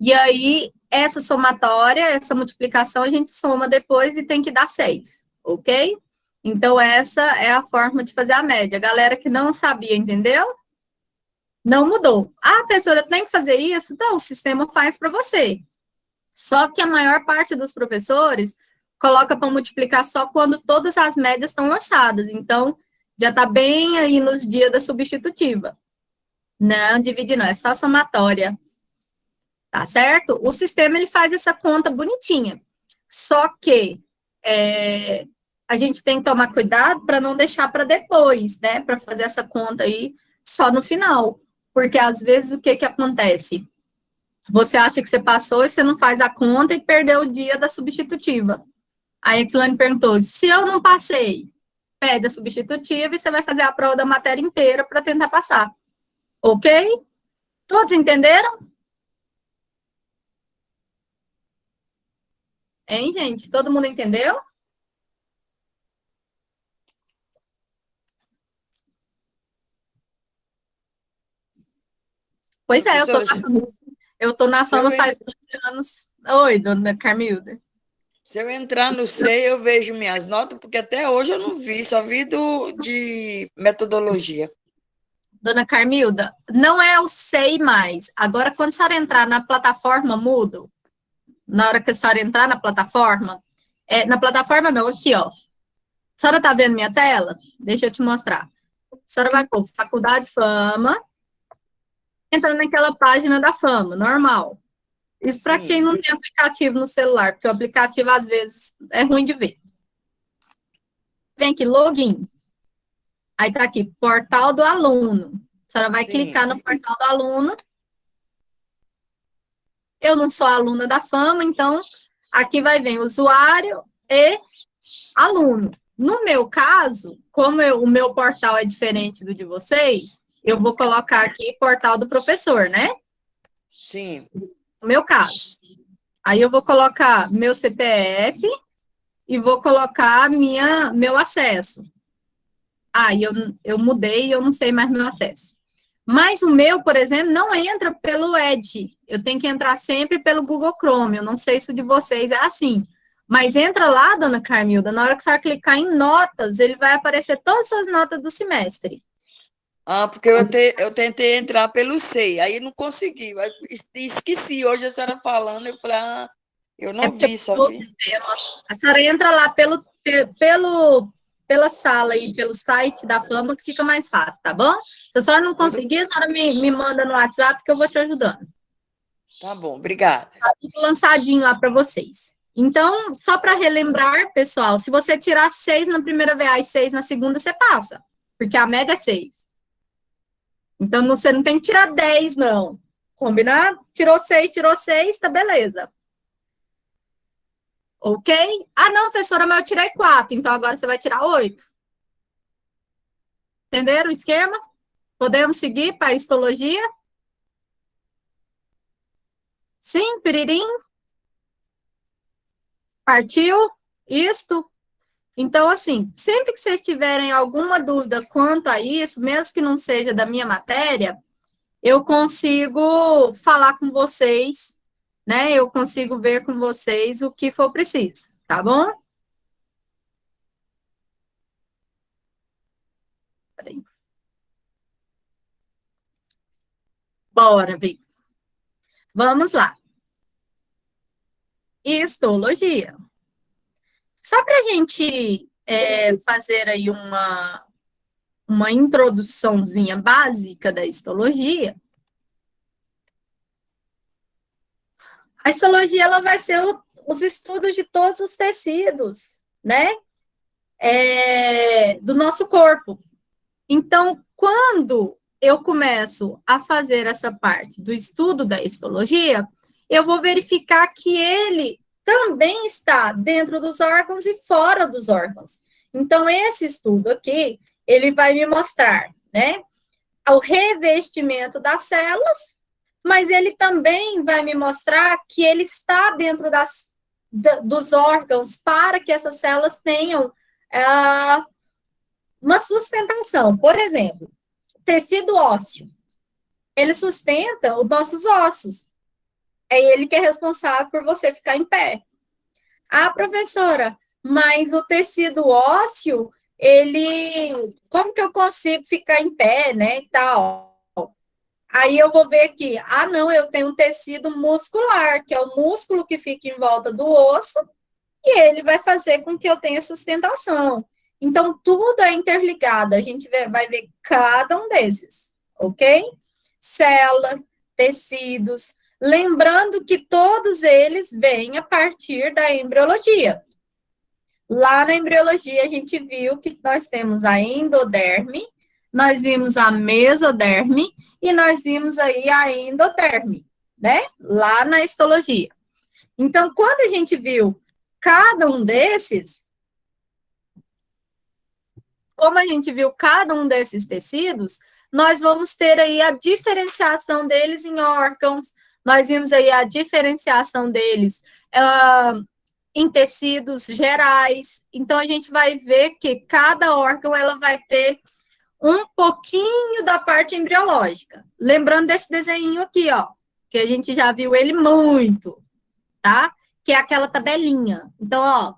E aí, essa somatória, essa multiplicação, a gente soma depois e tem que dar 6, ok? Então, essa é a forma de fazer a média. Galera que não sabia, entendeu? Não mudou. Ah, professora, eu tenho que fazer isso? Então, o sistema faz para você. Só que a maior parte dos professores coloca para multiplicar só quando todas as médias estão lançadas. Então, já está bem aí nos dias da substitutiva. Não, dividir não, é só somatória. Tá certo? O sistema, ele faz essa conta bonitinha. Só que a gente tem que tomar cuidado para não deixar para depois, né? Para fazer essa conta aí só no final. Porque, às vezes, o que acontece? Você acha que você passou e você não faz a conta e perdeu o dia da substitutiva. Aí a Exilane perguntou, se eu não passei, pede a substitutiva e você vai fazer a prova da matéria inteira para tentar passar. Ok? Todos entenderam? Hein, gente? Todo mundo entendeu? Pois é, Professora, eu tô na se eu, fama en- faz 12 anos. Oi, dona Carmilda. se eu entrar no SEI, eu vejo minhas notas, porque até hoje eu não vi, só vi de metodologia. Dona Carmilda, não é o SEI mais. Agora, quando a senhora entrar na plataforma Moodle, na hora que a senhora entrar na plataforma, na plataforma não, aqui, ó. A senhora tá vendo minha tela? Deixa eu te mostrar. A senhora vai pôr Faculdade Fama, entra naquela página da Fama, normal. Isso para Sim, quem não tem aplicativo no celular, porque o aplicativo, às vezes, é ruim de ver. Vem aqui, login. Aí tá aqui, portal do aluno. A senhora vai sim, clicar no portal do aluno. Eu não sou aluna da Fama, então aqui vai vir usuário e aluno. No meu caso, como o meu portal é diferente do de vocês, eu vou colocar aqui portal do professor, né? sim. No meu caso. Aí eu vou colocar meu CPF e vou colocar meu acesso. Eu mudei e eu não sei mais meu acesso. Mas o meu, por exemplo, não entra pelo Edge. Eu tenho que entrar sempre pelo Google Chrome. Eu não sei se o de vocês é assim. Mas entra lá, dona Carmilda, na hora que você clicar em notas, ele vai aparecer todas as suas notas do semestre. Ah, porque eu tentei entrar pelo SEI, aí não consegui. Aí esqueci, hoje a senhora falando, eu falei, eu É não porque vi, só vi. a senhora entra lá pela sala e pelo site da Fama, que fica mais fácil, tá bom? Se a senhora não conseguir, a senhora me manda no WhatsApp que eu vou te ajudando. Tá bom, obrigada. Tá tudo lançadinho lá para vocês. Então, só para relembrar, pessoal, se você tirar 6 na primeira VA e 6 na segunda, você passa, porque a média é 6. Então, você não tem que tirar 10, não. Combinado? Tirou 6, tá beleza. Ok? Ah, não, professora, mas eu tirei 4, então agora você vai tirar 8. Entenderam o esquema? Podemos seguir para a histologia? Sim, piririm? Partiu? Isto? Então, assim, sempre que vocês tiverem alguma dúvida quanto a isso, mesmo que não seja da minha matéria, eu consigo falar com vocês, né? Eu consigo ver com vocês o que for preciso, tá bom? Peraí. Bora, Vi. Vamos lá. Histologia. Só para a gente fazer aí uma introduçãozinha básica da histologia, a histologia ela vai ser os estudos de todos os tecidos, né? Do nosso corpo. Então, quando eu começo a fazer essa parte do estudo da histologia, eu vou verificar que ele também está dentro dos órgãos e fora dos órgãos. Então, esse estudo aqui, ele vai me mostrar, né, o revestimento das células, mas ele também vai me mostrar que ele está dentro dos órgãos para que essas células tenham uma sustentação. Por exemplo, tecido ósseo. Ele sustenta os nossos ossos. É ele que é responsável por você ficar em pé. Ah, professora, mas o tecido ósseo, como que eu consigo ficar em pé, né, e tal? Aí eu vou ver aqui, não, eu tenho um tecido muscular, que é o músculo que fica em volta do osso, e ele vai fazer com que eu tenha sustentação. Então, tudo é interligado, a gente vai ver cada um desses, ok? Células, tecidos, lembrando que todos eles vêm a partir da embriologia. Lá na embriologia, a gente viu que nós temos a endoderme, nós vimos a mesoderme e nós vimos aí a endoderme, né? Lá na histologia. Então, quando a gente viu cada um desses, como a gente viu cada um desses tecidos, nós vamos ter aí a diferenciação deles em órgãos, nós vimos aí a diferenciação deles em tecidos gerais. Então, a gente vai ver que cada órgão ela vai ter um pouquinho da parte embriológica. Lembrando desse desenho aqui, ó, que a gente já viu ele muito, tá? Que é aquela tabelinha. Então, ó,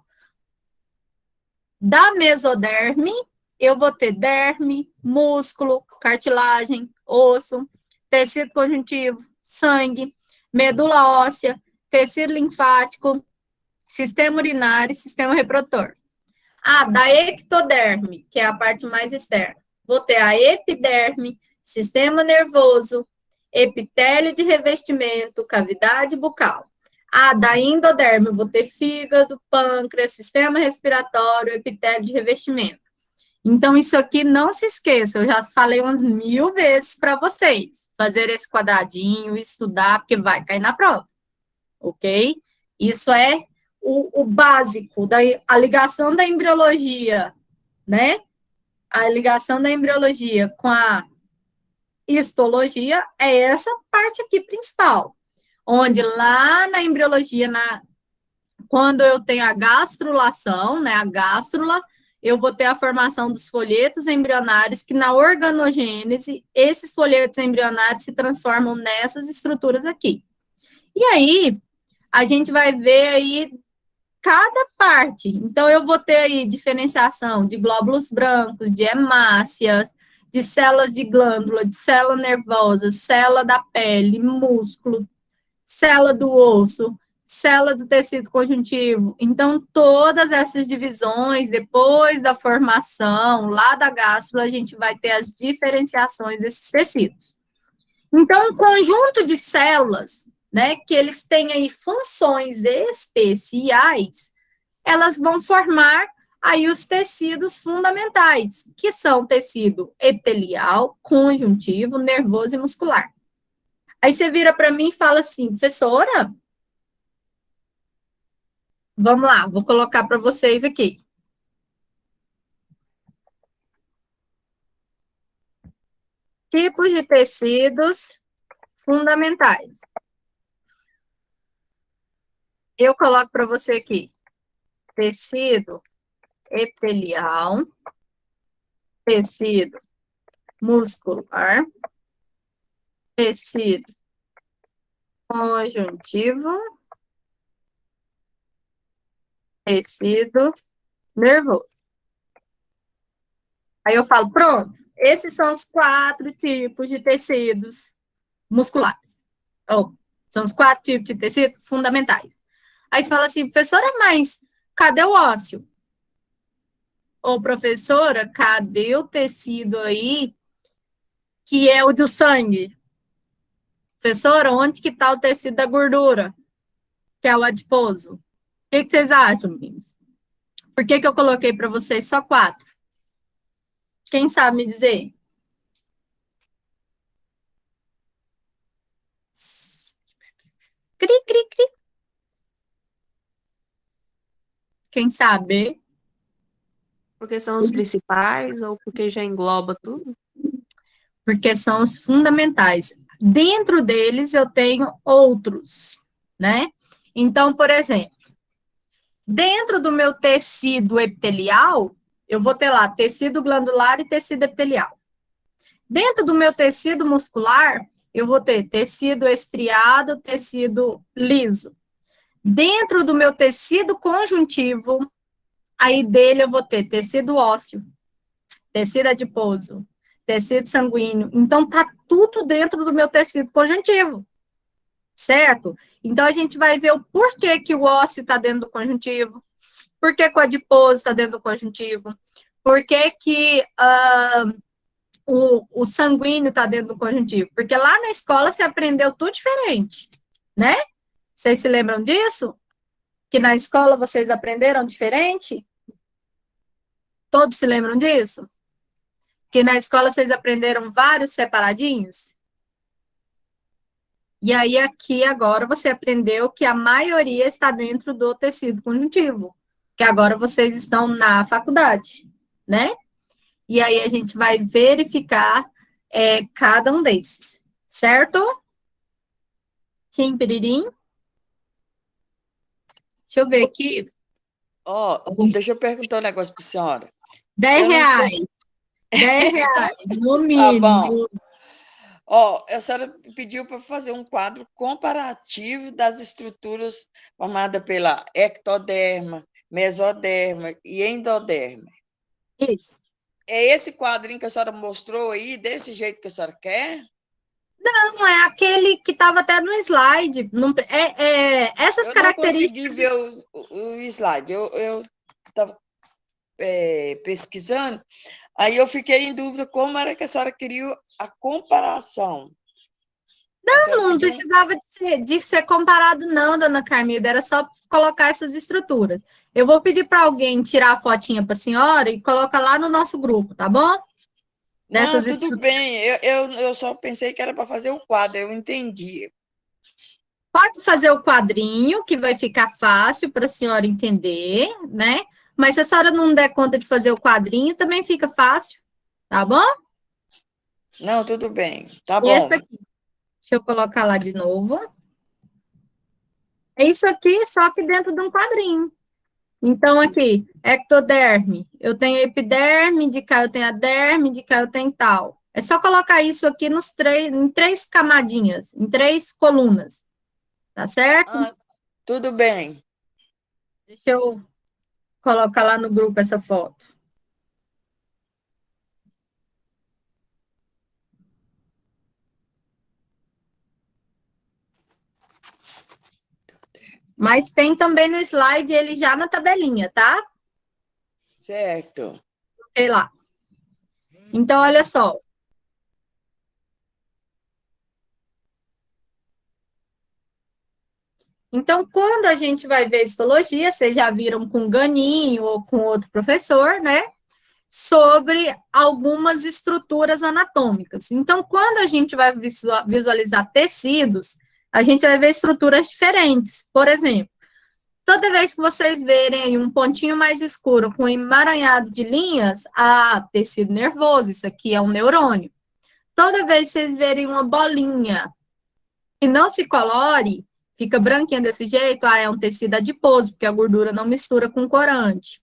da mesoderme, eu vou ter derme, músculo, cartilagem, osso, tecido conjuntivo, sangue, medula óssea, tecido linfático, sistema urinário e sistema reprodutor. Da ectoderme, que é a parte mais externa, vou ter a epiderme, sistema nervoso, epitélio de revestimento, cavidade bucal. Da endoderme, vou ter fígado, pâncreas, sistema respiratório, epitélio de revestimento. Então, isso aqui não se esqueça, eu já falei umas 1000 vezes para vocês, fazer esse quadradinho, estudar, porque vai cair na prova, ok? Isso é o básico, a ligação da embriologia, né? A ligação da embriologia com a histologia é essa parte aqui principal, onde lá na embriologia, quando eu tenho a gastrulação, né, a gástrula, eu vou ter a formação dos folhetos embrionários, que na organogênese, esses folhetos embrionários se transformam nessas estruturas aqui. E aí, a gente vai ver aí cada parte. Então, eu vou ter aí diferenciação de glóbulos brancos, de hemácias, de células de glândula, de célula nervosa, célula da pele, músculo, célula do osso, célula do tecido conjuntivo. Então, todas essas divisões, depois da formação, lá da gástrula, a gente vai ter as diferenciações desses tecidos. Então, um conjunto de células, né, que eles têm aí funções especiais, elas vão formar aí os tecidos fundamentais, que são tecido epitelial, conjuntivo, nervoso e muscular. Aí você vira para mim e fala assim, professora, vamos lá, vou colocar para vocês aqui. Tipos de tecidos fundamentais. Eu coloco para você aqui, tecido epitelial, tecido muscular, tecido conjuntivo, tecido nervoso. Aí eu falo, pronto, esses são os 4 tipos de tecidos musculares. São os 4 tipos de tecido fundamentais. Aí você fala assim, professora, mas cadê o ósseo? Ô, professora, cadê o tecido aí que é o do sangue? Professora, onde que está o tecido da gordura? Que é o adiposo. O que vocês acham, meninos? Por que eu coloquei para vocês só 4? Quem sabe me dizer? Cri, cri, cri. Quem sabe? Porque são os principais ou porque já engloba tudo? Porque são os fundamentais. Dentro deles eu tenho outros, né? Então, por exemplo, dentro do meu tecido epitelial, eu vou ter lá tecido glandular e tecido epitelial. Dentro do meu tecido muscular, eu vou ter tecido estriado, tecido liso. Dentro do meu tecido conjuntivo, aí dele eu vou ter tecido ósseo, tecido adiposo, tecido sanguíneo. Então, tá tudo dentro do meu tecido conjuntivo, certo? Então, a gente vai ver o porquê que o ósseo está dentro do conjuntivo, por que o adiposo está dentro do conjuntivo, por que o sanguíneo está dentro do conjuntivo. Porque lá na escola você aprendeu tudo diferente, né? Vocês se lembram disso? Que na escola vocês aprenderam diferente? Todos se lembram disso? Que na escola vocês aprenderam vários separadinhos? E aí, aqui, agora, você aprendeu que a maioria está dentro do tecido conjuntivo, que agora vocês estão na faculdade, né? E aí, a gente vai verificar cada um desses, certo? Tim, piririm. Deixa eu ver aqui. Ó, deixa eu perguntar um negócio para a senhora. R$ Eu não 10. R$ 10, no Tá mínimo. bom. Ó, a senhora pediu para fazer um quadro comparativo das estruturas formadas pela ectoderma, mesoderma e endoderma. Isso. É esse quadrinho que a senhora mostrou aí, desse jeito que a senhora quer? Não, é aquele que estava até no slide. Não, essas Eu não consegui características. ver o slide. Eu estava pesquisando, aí eu fiquei em dúvida como era que a senhora queria a comparação. A senhora Não pediu precisava de ser comparado, não, dona Carmilda. Era só colocar essas estruturas. Eu vou pedir para alguém tirar a fotinha para a senhora e colocar lá no nosso grupo, tá bom? Não, Dessas tudo estruturas. bem. Eu só pensei que era para fazer o quadro, eu entendi. Pode fazer o quadrinho, que vai ficar fácil para a senhora entender, né? Mas se a senhora não der conta de fazer o quadrinho, também fica fácil, tá bom? Não, tudo bem. Tá Esse bom. aqui, deixa eu colocar lá de novo. É isso aqui, só que dentro de um quadrinho. Então, aqui, ectoderme, eu tenho epiderme, de cá eu tenho a derme, de cá eu tenho tal. É só colocar isso aqui em 3 camadinhas, em 3 colunas, tá certo? Ah, tudo bem. Deixa eu colocar lá no grupo essa foto. Mas tem também no slide ele já na tabelinha, tá? Certo. Sei lá. Então, olha só. Então, quando a gente vai ver histologia, vocês já viram com o Ganinho ou com outro professor, né? Sobre algumas estruturas anatômicas. Então, quando a gente vai visualizar tecidos, a gente vai ver estruturas diferentes. Por exemplo, toda vez que vocês verem um pontinho mais escuro com emaranhado de linhas, tecido nervoso, isso aqui é um neurônio. Toda vez que vocês verem uma bolinha que não se colore, fica branquinha desse jeito, é um tecido adiposo, porque a gordura não mistura com corante.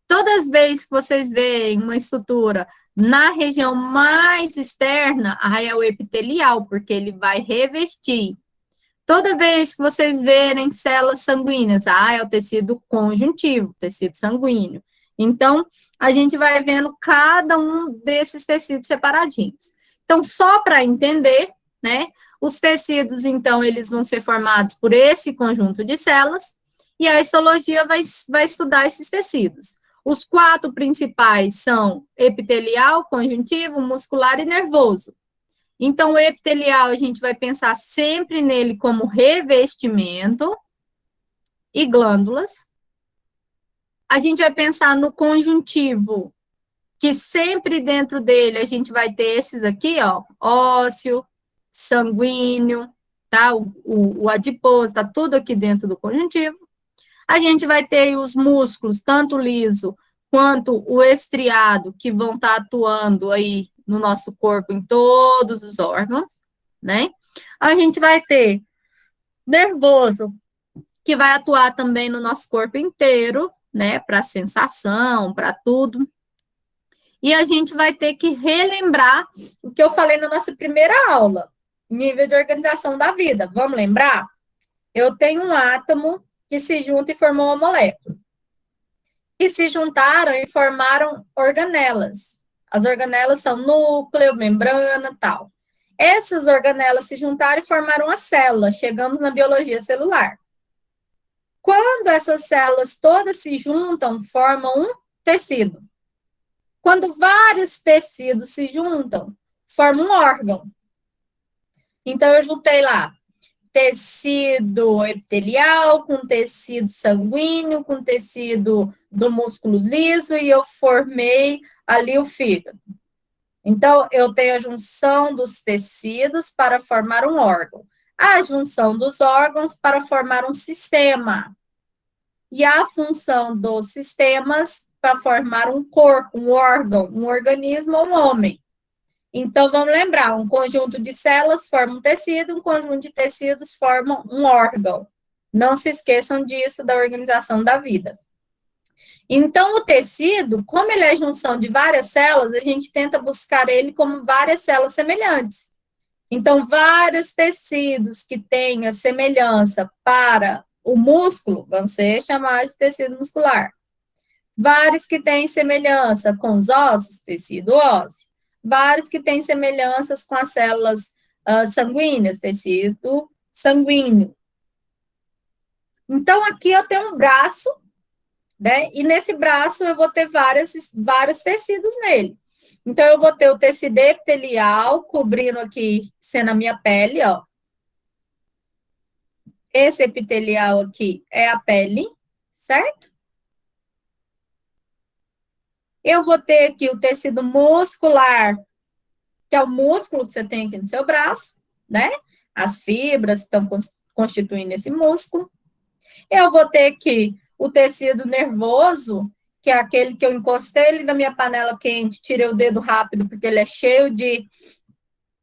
Todas as vezes que vocês veem uma estrutura na região mais externa, é o epitelial, porque ele vai revestir. Toda vez que vocês verem células sanguíneas, é o tecido conjuntivo, tecido sanguíneo. Então, a gente vai vendo cada um desses tecidos separadinhos. Então, só para entender, né, os tecidos, então, eles vão ser formados por esse conjunto de células, e a histologia vai estudar esses tecidos. Os 4 principais são epitelial, conjuntivo, muscular e nervoso. Então, o epitelial, a gente vai pensar sempre nele como revestimento e glândulas. A gente vai pensar no conjuntivo, que sempre dentro dele a gente vai ter esses aqui, ó, ósseo, sanguíneo, tá? O adiposo, tá tudo aqui dentro do conjuntivo. A gente vai ter os músculos, tanto liso quanto o estriado, que vão estar atuando aí no nosso corpo em todos os órgãos, né? A gente vai ter nervoso, que vai atuar também no nosso corpo inteiro, né? Para sensação, para tudo. E a gente vai ter que relembrar o que eu falei na nossa primeira aula, nível de organização da vida. Vamos lembrar? Eu tenho um átomo que se junta e formou uma molécula. E se juntaram e formaram organelas. As organelas são núcleo, membrana, tal. Essas organelas se juntaram e formaram uma célula. Chegamos na biologia celular. Quando essas células todas se juntam, formam um tecido. Quando vários tecidos se juntam, formam um órgão. Então, eu juntei lá tecido epitelial, com tecido sanguíneo, com tecido do músculo liso, e eu formei ali o fígado. Então, eu tenho a junção dos tecidos para formar um órgão, a junção dos órgãos para formar um sistema, e a função dos sistemas para formar um corpo, um órgão, um organismo ou um homem. Então, vamos lembrar, um conjunto de células forma um tecido, um conjunto de tecidos forma um órgão, Não se esqueçam disso da organização da vida. Então, o tecido, como ele é junção de várias células, a gente tenta buscar ele como várias células semelhantes. Então, vários tecidos que tenham semelhança para o músculo vão ser chamados de tecido muscular. Vários que têm semelhança com os ossos, tecido ósseo. Vários que têm semelhanças com as células sanguíneas, tecido sanguíneo. Então, aqui eu tenho um braço, né? E nesse braço eu vou ter vários tecidos nele. Então, eu vou ter o tecido epitelial, cobrindo aqui, sendo a minha pele, ó. Esse epitelial aqui é a pele, certo? Eu vou ter aqui o tecido muscular, que é o músculo que você tem aqui no seu braço, né? As fibras que estão constituindo esse músculo. Eu vou ter aqui o tecido nervoso, que é aquele que eu encostei ele na minha panela quente, tirei o dedo rápido, porque ele é cheio de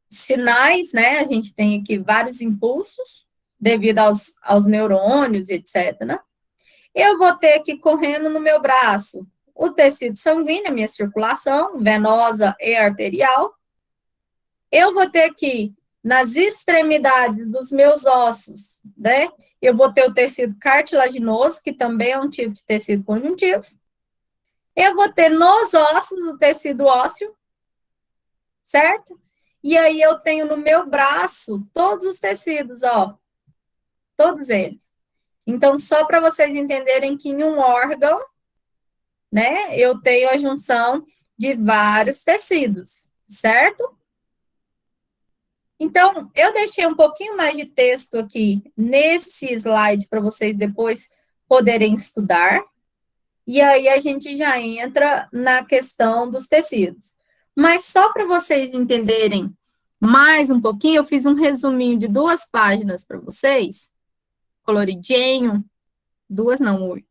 sinais, né? A gente tem aqui vários impulsos, devido aos neurônios, etc., né? Eu vou ter aqui correndo no meu braço o tecido sanguíneo, a minha circulação, venosa e arterial. Eu vou ter aqui, nas extremidades dos meus ossos, né? Eu vou ter o tecido cartilaginoso, que também é um tipo de tecido conjuntivo. Eu vou ter nos ossos o tecido ósseo, certo? E aí eu tenho no meu braço todos os tecidos, ó. Todos eles. Então, só para vocês entenderem que em um órgão, né, eu tenho a junção de vários tecidos, certo? Então, eu deixei um pouquinho mais de texto aqui nesse slide para vocês depois poderem estudar. E aí a gente já entra na questão dos tecidos. Mas só para vocês entenderem mais um pouquinho, eu fiz um resuminho de 2 páginas para vocês, coloridinho, 2 não, 8.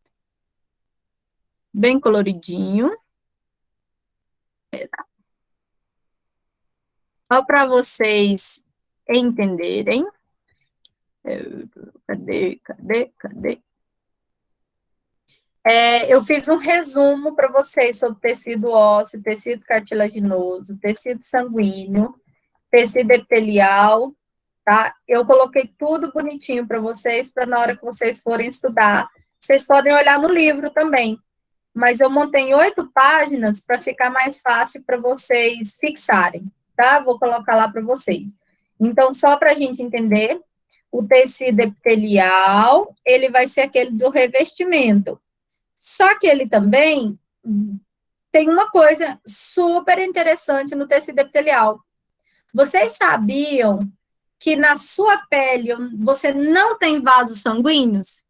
Bem coloridinho. Só para vocês entenderem. Cadê? Eu fiz um resumo para vocês sobre tecido ósseo, tecido cartilaginoso, tecido sanguíneo, tecido epitelial, tá? Eu coloquei tudo bonitinho para vocês, para na hora que vocês forem estudar, vocês podem olhar no livro também, mas eu montei em 8 páginas para ficar mais fácil para vocês fixarem, tá? Vou colocar lá para vocês. Então, só para a gente entender, o tecido epitelial, ele vai ser aquele do revestimento. Só que ele também tem uma coisa super interessante no tecido epitelial. Vocês sabiam que na sua pele você não tem vasos sanguíneos?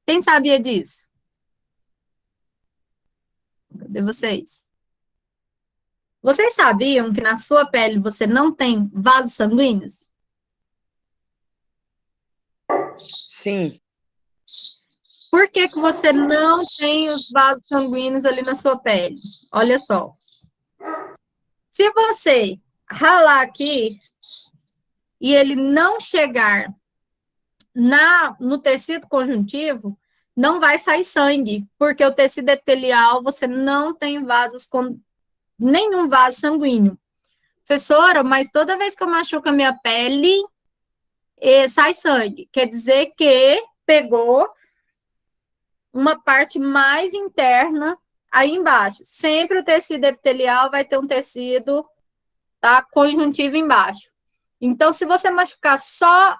Quem sabia disso? Cadê vocês? Vocês sabiam que na sua pele você não tem vasos sanguíneos? Sim. Por que que você não tem os vasos sanguíneos ali na sua pele? Olha só. Se você ralar aqui e ele não chegar no tecido conjuntivo, não vai sair sangue, porque o tecido epitelial você não tem vasos com nenhum vaso sanguíneo. Professora, mas toda vez que eu machuco a minha pele, sai sangue. Quer dizer que pegou uma parte mais interna aí embaixo. Sempre o tecido epitelial vai ter um tecido, tá, conjuntivo embaixo. Então, se você machucar só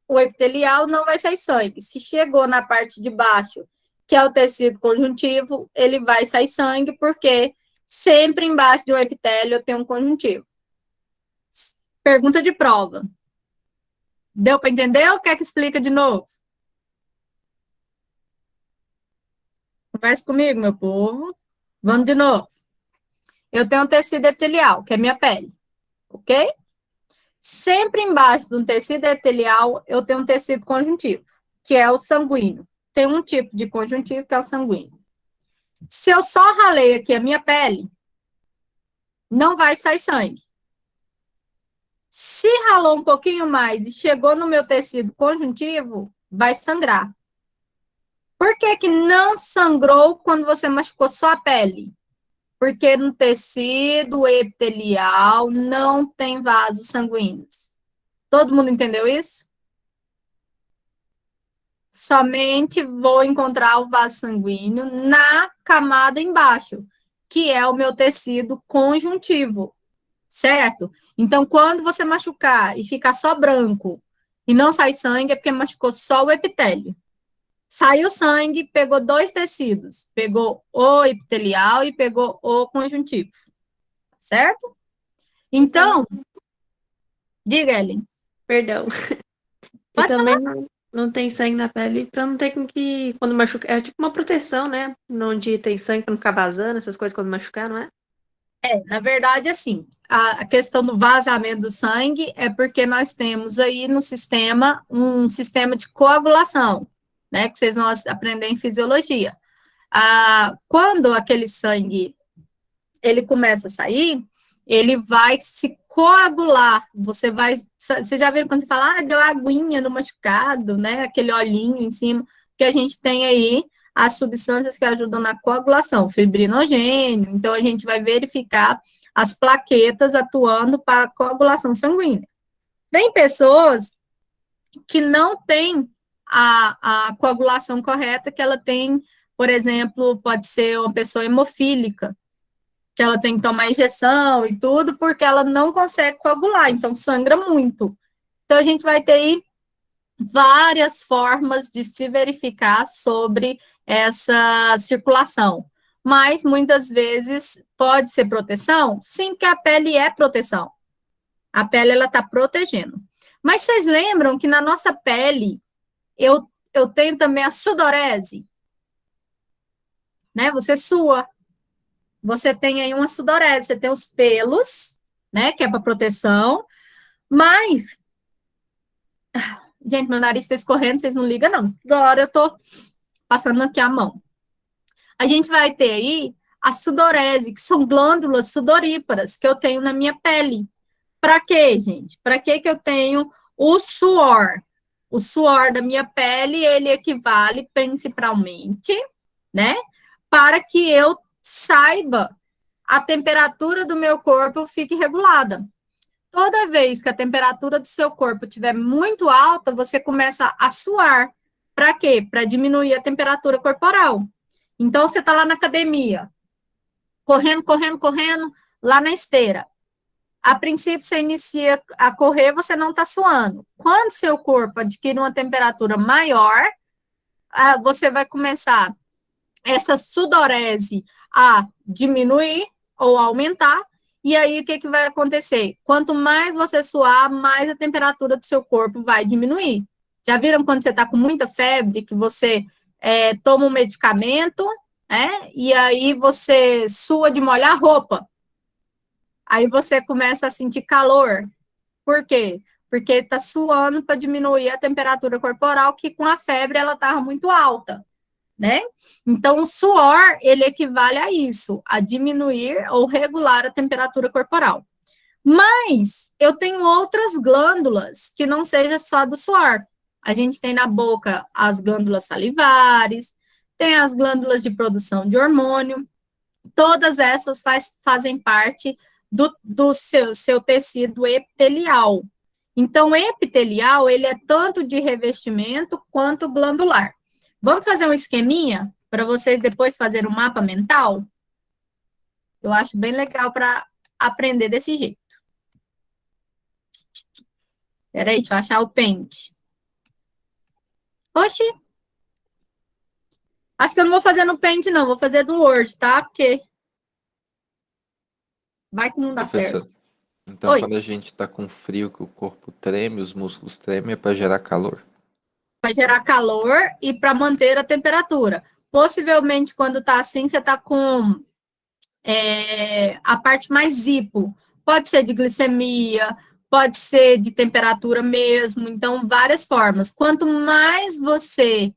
o epitelial, não vai sair sangue. Se chegou na parte de baixo, que é o tecido conjuntivo, ele vai sair sangue, porque sempre embaixo de um epitélio tem um conjuntivo. Pergunta de prova. Deu para entender ou quer que explique de novo? Converse comigo, meu povo. Vamos de novo. Eu tenho um tecido epitelial, que é minha pele, ok? Sempre embaixo de um tecido epitelial, eu tenho um tecido conjuntivo, que é o sanguíneo. Tem um tipo de conjuntivo que é o sanguíneo. Se eu só ralei aqui a minha pele, não vai sair sangue. Se ralou um pouquinho mais e chegou no meu tecido conjuntivo, vai sangrar. Por que que não sangrou quando você machucou só a pele? Porque no tecido epitelial não tem vasos sanguíneos. Todo mundo entendeu isso? Somente vou encontrar o vaso sanguíneo na camada embaixo, que é o meu tecido conjuntivo, certo? Então, quando você machucar e ficar só branco e não sair sangue, é porque machucou só o epitélio. Saiu sangue, pegou 2 tecidos, pegou o epitelial e pegou o conjuntivo, certo? Então, diga, Ellen. Perdão. E Pode também não tem sangue na pele pra não ter com que, quando machucar, é tipo uma proteção, né? Onde tem sangue pra não ficar vazando, essas coisas quando machucar, não é? Na verdade, assim, a questão do vazamento do sangue é porque nós temos aí no sistema um sistema de coagulação, né, que vocês vão aprender em fisiologia. Quando aquele sangue ele começa a sair, ele vai se coagular. Vocês já viram quando você fala, deu aguinha no machucado, né, aquele olhinho em cima, que a gente tem aí as substâncias que ajudam na coagulação, fibrinogênio, então a gente vai verificar as plaquetas atuando para a coagulação sanguínea. Tem pessoas que não têm a coagulação correta, que ela tem, por exemplo, pode ser uma pessoa hemofílica, que ela tem que tomar injeção e tudo, porque ela não consegue coagular, então sangra muito. Então a gente vai ter aí várias formas de se verificar sobre essa circulação. Mas, muitas vezes, pode ser proteção? Sim, porque a pele é proteção. A pele, ela está protegendo. Mas vocês lembram que na nossa pele, eu tenho também a sudorese? Né? Você sua. Você tem aí uma sudorese, você tem os pelos, né, que é para proteção, mas... Gente, meu nariz está escorrendo, vocês não ligam, não. Agora eu tô passando aqui a mão. A gente vai ter aí a sudorese, que são glândulas sudoríparas que eu tenho na minha pele. Para quê, gente? Para que eu tenho o suor? O suor da minha pele, ele equivale principalmente, né, para que eu saiba a temperatura do meu corpo fique regulada. Toda vez que a temperatura do seu corpo estiver muito alta, você começa a suar. Para quê? Para diminuir a temperatura corporal. Então, você está lá na academia, correndo, lá na esteira. A princípio, você inicia a correr, você não está suando. Quando seu corpo adquire uma temperatura maior, você vai começar essa sudorese a diminuir ou aumentar. E aí, o que vai acontecer? Quanto mais você suar, mais a temperatura do seu corpo vai diminuir. Já viram quando você está com muita febre, que você toma um medicamento, né? E aí você sua de molhar a roupa. Aí você começa a sentir calor. Por quê? Porque está suando para diminuir a temperatura corporal, que com a febre ela estava muito alta, né? Então, o suor, ele equivale a isso, a diminuir ou regular a temperatura corporal. Mas eu tenho outras glândulas que não seja só do suor. A gente tem na boca as glândulas salivares, tem as glândulas de produção de hormônio, todas essas fazem parte do seu tecido epitelial. Então, o epitelial, ele é tanto de revestimento quanto glandular. Vamos fazer um esqueminha para vocês depois fazerem um mapa mental? Eu acho bem legal para aprender desse jeito. Peraí, deixa eu achar o pente. Oxi! Acho que eu não vou fazer no Paint, não. Vou fazer do Word, tá? Porque vai que não dá certo. Então, Oi. quando a gente tá com frio, que o corpo treme, os músculos tremem, é para gerar calor? Para gerar calor e para manter a temperatura. Possivelmente, quando tá assim, você tá com a parte mais hipo. Pode ser de glicemia, pode ser de temperatura mesmo. Então, várias formas. Quanto mais você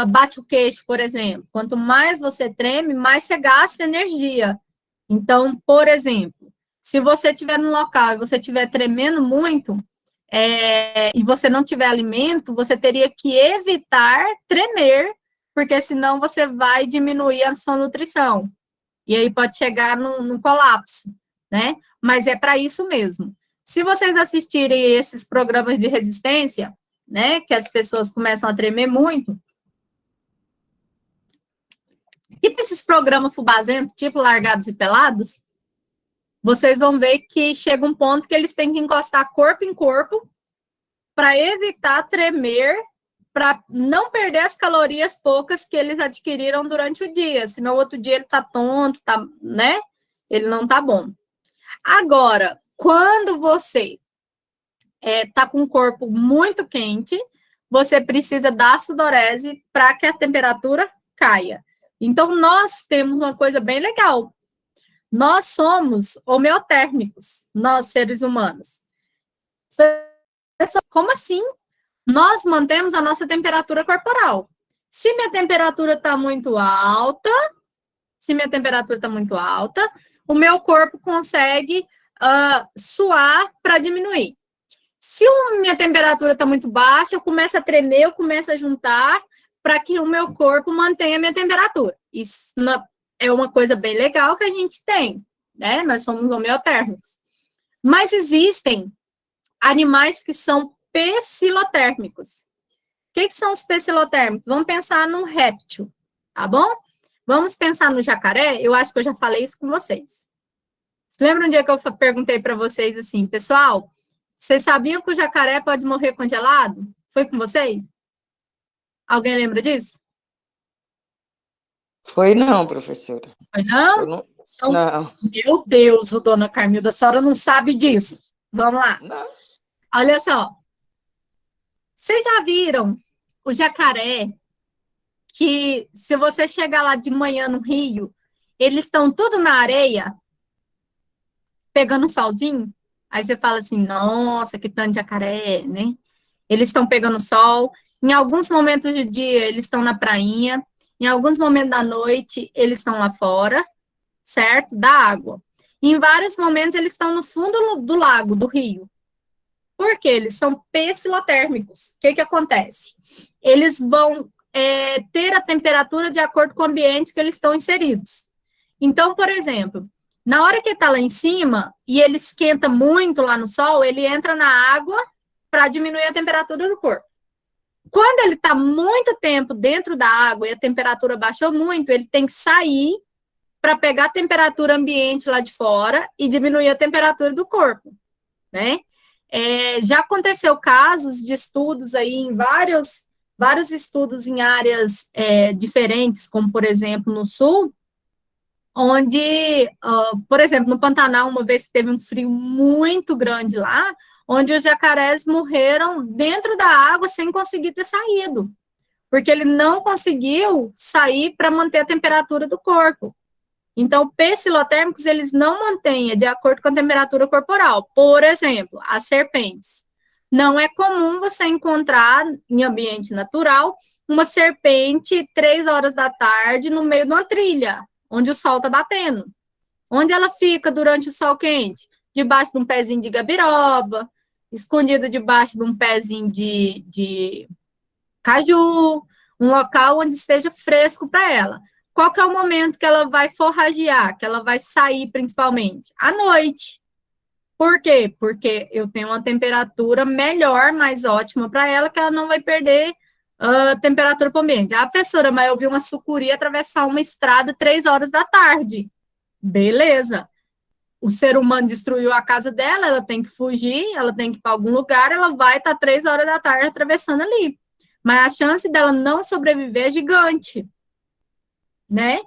bate o queixo, por exemplo, quanto mais você treme, mais você gasta energia. Então, por exemplo, se você estiver no local e você estiver tremendo muito, e você não tiver alimento, você teria que evitar tremer, porque senão você vai diminuir a sua nutrição. E aí pode chegar num colapso, né? Mas é para isso mesmo. Se vocês assistirem esses programas de resistência, né, que as pessoas começam a tremer muito, tipo esses programas fubazentos, tipo Largados e Pelados, vocês vão ver que chega um ponto que eles têm que encostar corpo em corpo para evitar tremer, para não perder as calorias poucas que eles adquiriram durante o dia, senão o outro dia ele tá tonto, tá, né? Ele não tá bom. Agora, quando você tá com o corpo muito quente, você precisa da sudorese para que a temperatura caia. Então, nós temos uma coisa bem legal. Nós somos homeotérmicos, nós seres humanos. Como assim? Nós mantemos a nossa temperatura corporal. Se minha temperatura está muito alta, o meu corpo consegue suar para diminuir. Se minha temperatura está muito baixa, eu começo a tremer, eu começo a juntar para que o meu corpo mantenha a minha temperatura. Isso é uma coisa bem legal que a gente tem, né? Nós somos homeotérmicos. Mas existem animais que são pecilotérmicos. O que são os pecilotérmicos? Vamos pensar num réptil, tá bom? Vamos pensar no jacaré. Eu acho que eu já falei isso com vocês. Lembra um dia que eu perguntei para vocês assim, pessoal, vocês sabiam que o jacaré pode morrer congelado? Foi com vocês? Alguém lembra disso? Foi não, professora. Foi não? Então, não. Meu Deus, dona Carmilda, a senhora não sabe disso. Vamos lá. Não. Olha só. Vocês já viram o jacaré que, se você chegar lá de manhã no rio, eles estão tudo na areia, pegando um solzinho? Aí você fala assim, nossa, que tanto de jacaré, né? Eles estão pegando sol. Em alguns momentos do dia, eles estão na prainha. Em alguns momentos da noite, eles estão lá fora, certo? Da água. E em vários momentos, eles estão no fundo do lago, do rio. Por quê? Eles são pecilotérmicos. O que acontece? Eles vão ter a temperatura de acordo com o ambiente que eles estão inseridos. Então, por exemplo, na hora que ele está lá em cima e ele esquenta muito lá no sol, ele entra na água para diminuir a temperatura do corpo. Quando ele está muito tempo dentro da água e a temperatura baixou muito, ele tem que sair para pegar a temperatura ambiente lá de fora e diminuir a temperatura do corpo, né? Já aconteceu casos de estudos aí em vários estudos em áreas diferentes, como, por exemplo, no sul, onde, por exemplo, no Pantanal, uma vez teve um frio muito grande lá, onde os jacarés morreram dentro da água sem conseguir ter saído, porque ele não conseguiu sair para manter a temperatura do corpo. Então, pecilotérmicos, eles não mantêm de acordo com a temperatura corporal. Por exemplo, as serpentes. Não é comum você encontrar, em ambiente natural, uma serpente 3 horas da tarde no meio de uma trilha, onde o sol está batendo. Onde ela fica durante o sol quente? Debaixo de um pezinho de gabiroba, escondida debaixo de um pezinho de caju, um local onde esteja fresco para ela. Qual que é o momento que ela vai forragear, que ela vai sair principalmente? À noite. Por quê? Porque eu tenho uma temperatura melhor, mais ótima para ela, que ela não vai perder temperatura para o ambiente. Ah, professora, mas eu vi uma sucuri atravessar uma estrada 3 horas da tarde. Beleza. O ser humano destruiu a casa dela, ela tem que fugir, ela tem que ir para algum lugar, ela vai estar 3 horas da tarde atravessando ali. Mas a chance dela não sobreviver é gigante, né?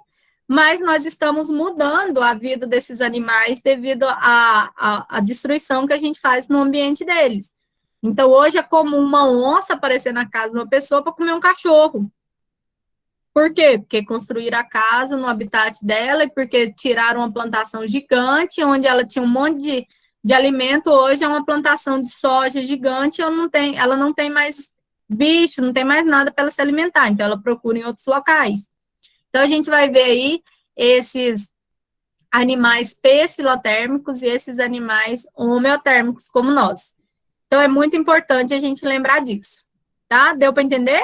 Mas nós estamos mudando a vida desses animais devido à destruição que a gente faz no ambiente deles. Então, hoje é comum uma onça aparecer na casa de uma pessoa para comer um cachorro. Por quê? Porque construíram a casa no habitat dela e porque tiraram uma plantação gigante, onde ela tinha um monte de alimento, hoje é uma plantação de soja gigante, ela não tem mais bicho, não tem mais nada para ela se alimentar, então ela procura em outros locais. Então, a gente vai ver aí esses animais pecilotérmicos e esses animais homeotérmicos, como nós. Então, é muito importante a gente lembrar disso, tá? Deu para entender?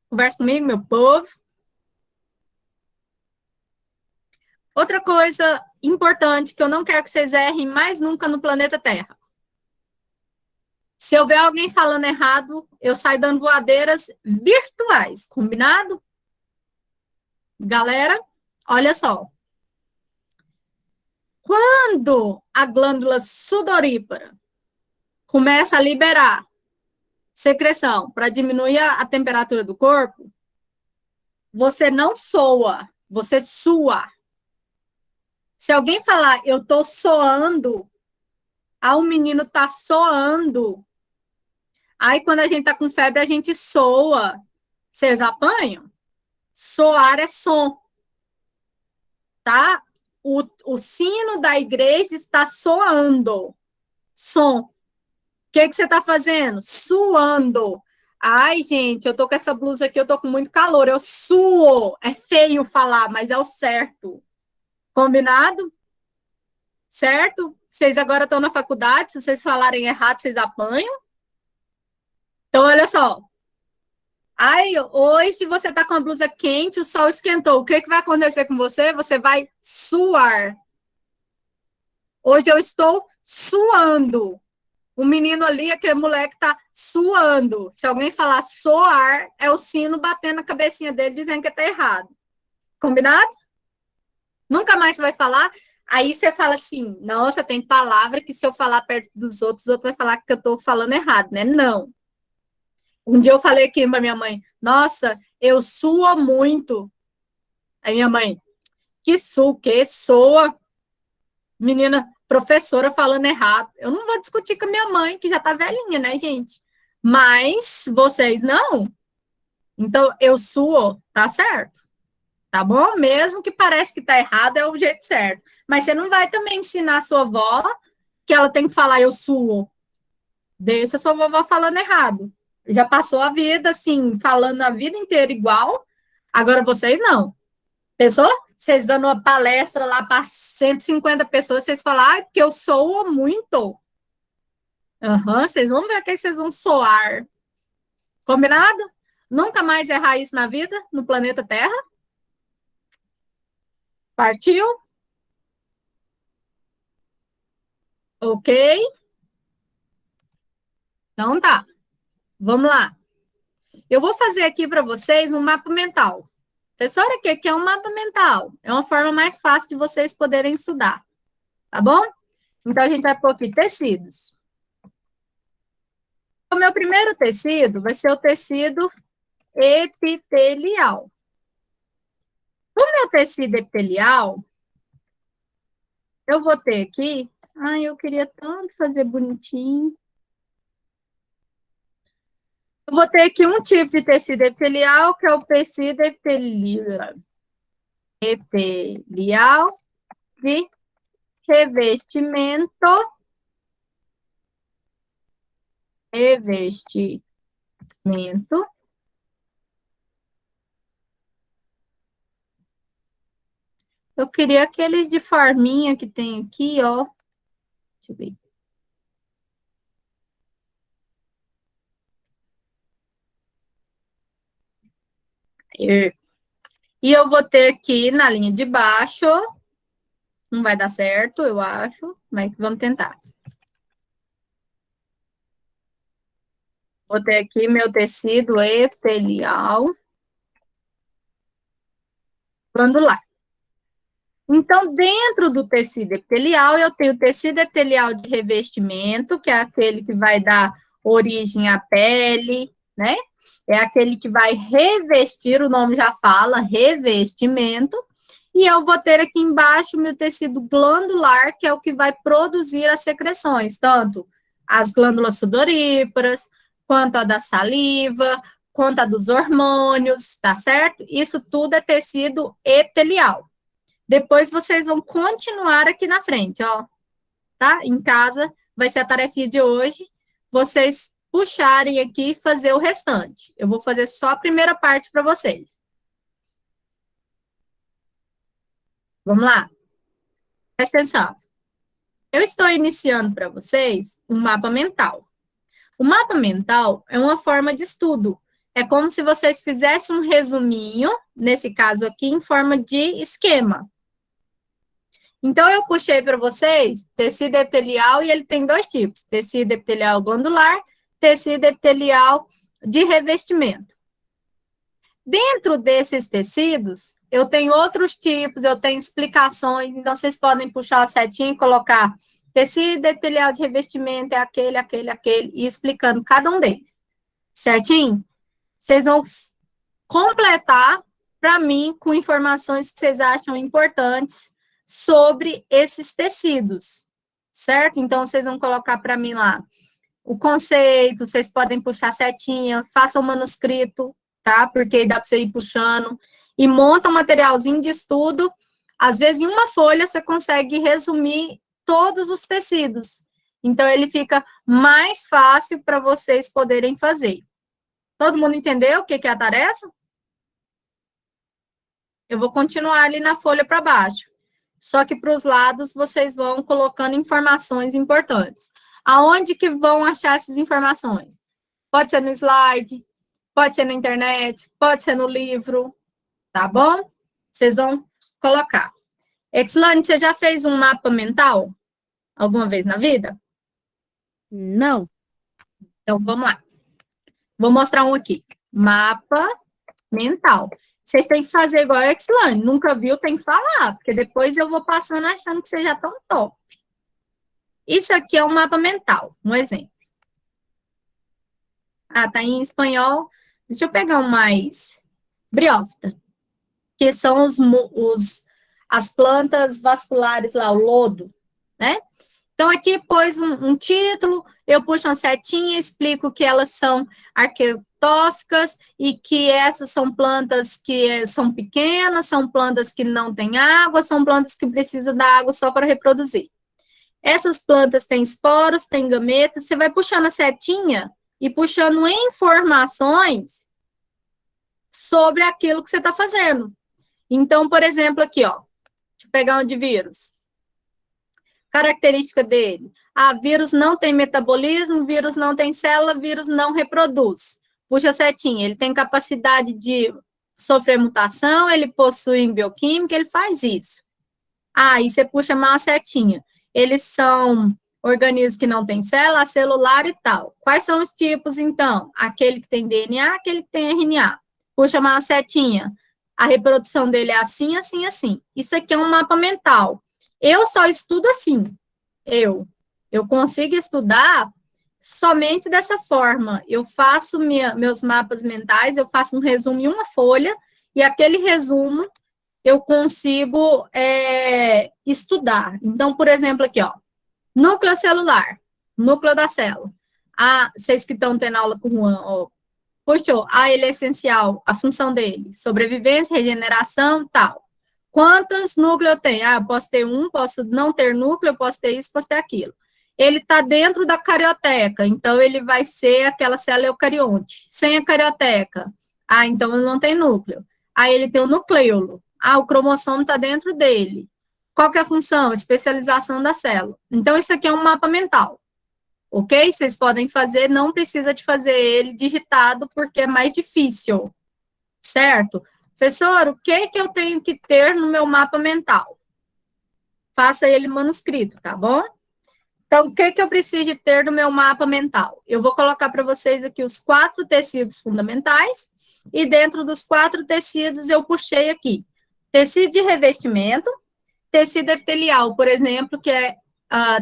Conversa comigo, meu povo. Outra coisa importante que eu não quero que vocês errem mais nunca no planeta Terra. Se eu ver alguém falando errado, eu saio dando voadeiras virtuais, combinado? Galera, olha só. Quando a glândula sudorípara começa a liberar secreção para diminuir a temperatura do corpo, você não soa, você sua. Se alguém falar, eu tô soando, um menino tá soando. Aí, quando a gente tá com febre, a gente soa. Vocês apanham? Soar é som, tá? O sino da igreja está soando. Som. O que você tá fazendo? Suando. Ai, gente, eu tô com essa blusa aqui, eu tô com muito calor. Eu suo. É feio falar, mas é o certo. Combinado? Certo? Vocês agora estão na faculdade, se vocês falarem errado, vocês apanham. Então, olha só. Ai, hoje você tá com a blusa quente, o sol esquentou. O que vai acontecer com você? Você vai suar. Hoje eu estou suando. O menino ali, aquele moleque, tá suando. Se alguém falar soar, é o sino batendo na cabecinha dele, dizendo que tá errado. Combinado? Nunca mais você vai falar. Aí você fala assim, nossa, tem palavra que se eu falar perto dos outros, os outros vão falar que eu tô falando errado, né? Não. Um dia eu falei aqui pra minha mãe, nossa, eu suo muito. Aí minha mãe, que soa? Menina, professora falando errado. Eu não vou discutir com a minha mãe, que já tá velhinha, né, gente? Mas vocês não. Então, eu suo, tá certo? Tá bom? Mesmo que parece que tá errado, é o jeito certo. Mas você não vai também ensinar a sua avó que ela tem que falar eu suo. Deixa a sua vovó falando errado. Já passou a vida, assim, falando a vida inteira igual. Agora vocês não. Pensou? Vocês dando uma palestra lá para 150 pessoas, vocês falam, ah, porque eu sou muito. Vocês vão ver o que vocês vão soar. Combinado? Nunca mais errar isso na vida, no planeta Terra. Partiu? Ok? Então tá. Vamos lá. Eu vou fazer aqui para vocês um mapa mental. Professora, o que é um mapa mental? É uma forma mais fácil de vocês poderem estudar. Tá bom? Então, a gente vai pôr aqui tecidos. O meu primeiro tecido vai ser o tecido epitelial. O meu tecido epitelial, eu vou ter aqui... Ai, eu queria tanto fazer bonitinho. Eu vou ter aqui um tipo de tecido epitelial, que é o tecido epitelial de revestimento. Eu queria aqueles de forminha que tem aqui, ó. Deixa eu ver. E eu vou ter aqui na linha de baixo, não vai dar certo, eu acho, mas vamos tentar. Vou ter aqui meu tecido epitelial glandular. Então, dentro do tecido epitelial, eu tenho o tecido epitelial de revestimento, que é aquele que vai dar origem à pele, né? É aquele que vai revestir, o nome já fala, revestimento. E eu vou ter aqui embaixo o meu tecido glandular, que é o que vai produzir as secreções, tanto as glândulas sudoríparas, quanto a da saliva, quanto a dos hormônios, tá certo? Isso tudo é tecido epitelial. Depois vocês vão continuar aqui na frente, ó, tá? Em casa, vai ser a tarefinha de hoje, vocês puxarem aqui e fazer o restante. Eu vou fazer só a primeira parte para vocês. Vamos lá? Presta atenção. Eu estou iniciando para vocês um mapa mental. O mapa mental é uma forma de estudo. É como se vocês fizessem um resuminho, nesse caso aqui, em forma de esquema. Então, eu puxei para vocês tecido epitelial e ele tem dois tipos: tecido epitelial glandular, tecido epitelial de revestimento. Dentro desses tecidos, eu tenho outros tipos, eu tenho explicações, então vocês podem puxar a setinha e colocar tecido epitelial de revestimento é aquele, e explicando cada um deles. Certinho? Vocês vão completar para mim com informações que vocês acham importantes sobre esses tecidos, certo? Então, vocês vão colocar para mim lá o conceito, vocês podem puxar setinha, façam um manuscrito, tá? Porque aí dá para você ir puxando, e monta um materialzinho de estudo. Às vezes, em uma folha, você consegue resumir todos os tecidos. Então, ele fica mais fácil para vocês poderem fazer. Todo mundo entendeu o que é a tarefa? Eu vou continuar ali na folha para baixo. Só que para os lados, vocês vão colocando informações importantes. Aonde que vão achar essas informações? Pode ser no slide, pode ser na internet, pode ser no livro, tá bom? Vocês vão colocar. Exlane, você já fez um mapa mental alguma vez na vida? Não. Então, vamos lá. Vou mostrar um aqui. Mapa mental. Vocês têm que fazer igual a Exlane. Nunca viu, tem que falar, porque depois eu vou passando achando que vocês já estão top. Isso aqui é um mapa mental, um exemplo. Ah, tá em espanhol. Deixa eu pegar um mais briófita, que são as plantas vasculares lá, o lodo, né? Então, aqui pôs um título, eu puxo uma setinha, explico que elas são arquetóficas e que essas são plantas que são pequenas, são plantas que não têm água, são plantas que precisam da água só para reproduzir. Essas plantas têm esporos, têm gametas, você vai puxando a setinha e puxando informações sobre aquilo que você está fazendo. Então, por exemplo, aqui, ó, deixa eu pegar um de vírus. Característica dele. Vírus não tem metabolismo, vírus não tem célula, vírus não reproduz. Puxa a setinha, ele tem capacidade de sofrer mutação, ele possui bioquímica, ele faz isso. E você puxa mais a setinha. Eles são organismos que não têm célula, celular e tal. Quais são os tipos, então? Aquele que tem DNA, aquele que tem RNA. Puxa mais a setinha. A reprodução dele é assim, assim, assim. Isso aqui é um mapa mental. Eu só estudo assim. Eu consigo estudar somente dessa forma. Eu faço meus mapas mentais, eu faço um resumo em uma folha, e aquele resumo eu consigo estudar. Então, por exemplo, aqui, ó, núcleo celular, núcleo da célula. Vocês que estão tendo aula com o Juan, ó, puxou, ele é essencial, a função dele, sobrevivência, regeneração, tal. Quantos núcleos eu tenho? Eu posso ter um, posso não ter núcleo, posso ter isso, posso ter aquilo. Ele está dentro da carioteca, então ele vai ser aquela célula eucarionte. Sem a carioteca, então ele não tem núcleo. Aí ele tem o nucleolo. O cromossomo está dentro dele. Qual que é a função? Especialização da célula. Então, isso aqui é um mapa mental. Ok? Vocês podem fazer, não precisa de fazer ele digitado, porque é mais difícil. Certo? Professor, o que eu tenho que ter no meu mapa mental? Faça ele manuscrito, tá bom? Então, o que eu preciso de ter no meu mapa mental? Eu vou colocar para vocês aqui os 4 tecidos fundamentais, e dentro dos 4 tecidos eu puxei aqui tecido de revestimento, tecido epitelial, por exemplo, que é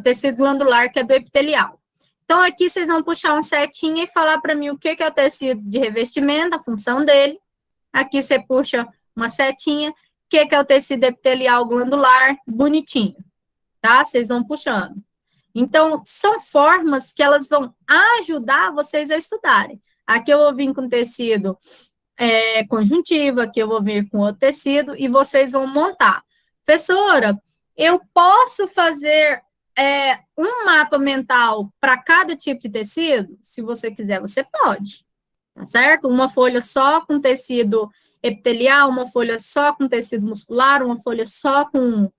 tecido glandular, que é do epitelial. Então, aqui vocês vão puxar uma setinha e falar para mim o que é o tecido de revestimento, a função dele. Aqui você puxa uma setinha, o que é o tecido epitelial glandular, bonitinho, tá? Vocês vão puxando. Então, são formas que elas vão ajudar vocês a estudarem. Aqui eu vou vir com tecido conjuntivo, aqui eu vou vir com outro tecido, e vocês vão montar. Professora, eu posso fazer um mapa mental para cada tipo de tecido? Se você quiser, você pode, tá certo? Uma folha só com tecido epitelial, uma folha só com tecido muscular, uma folha só com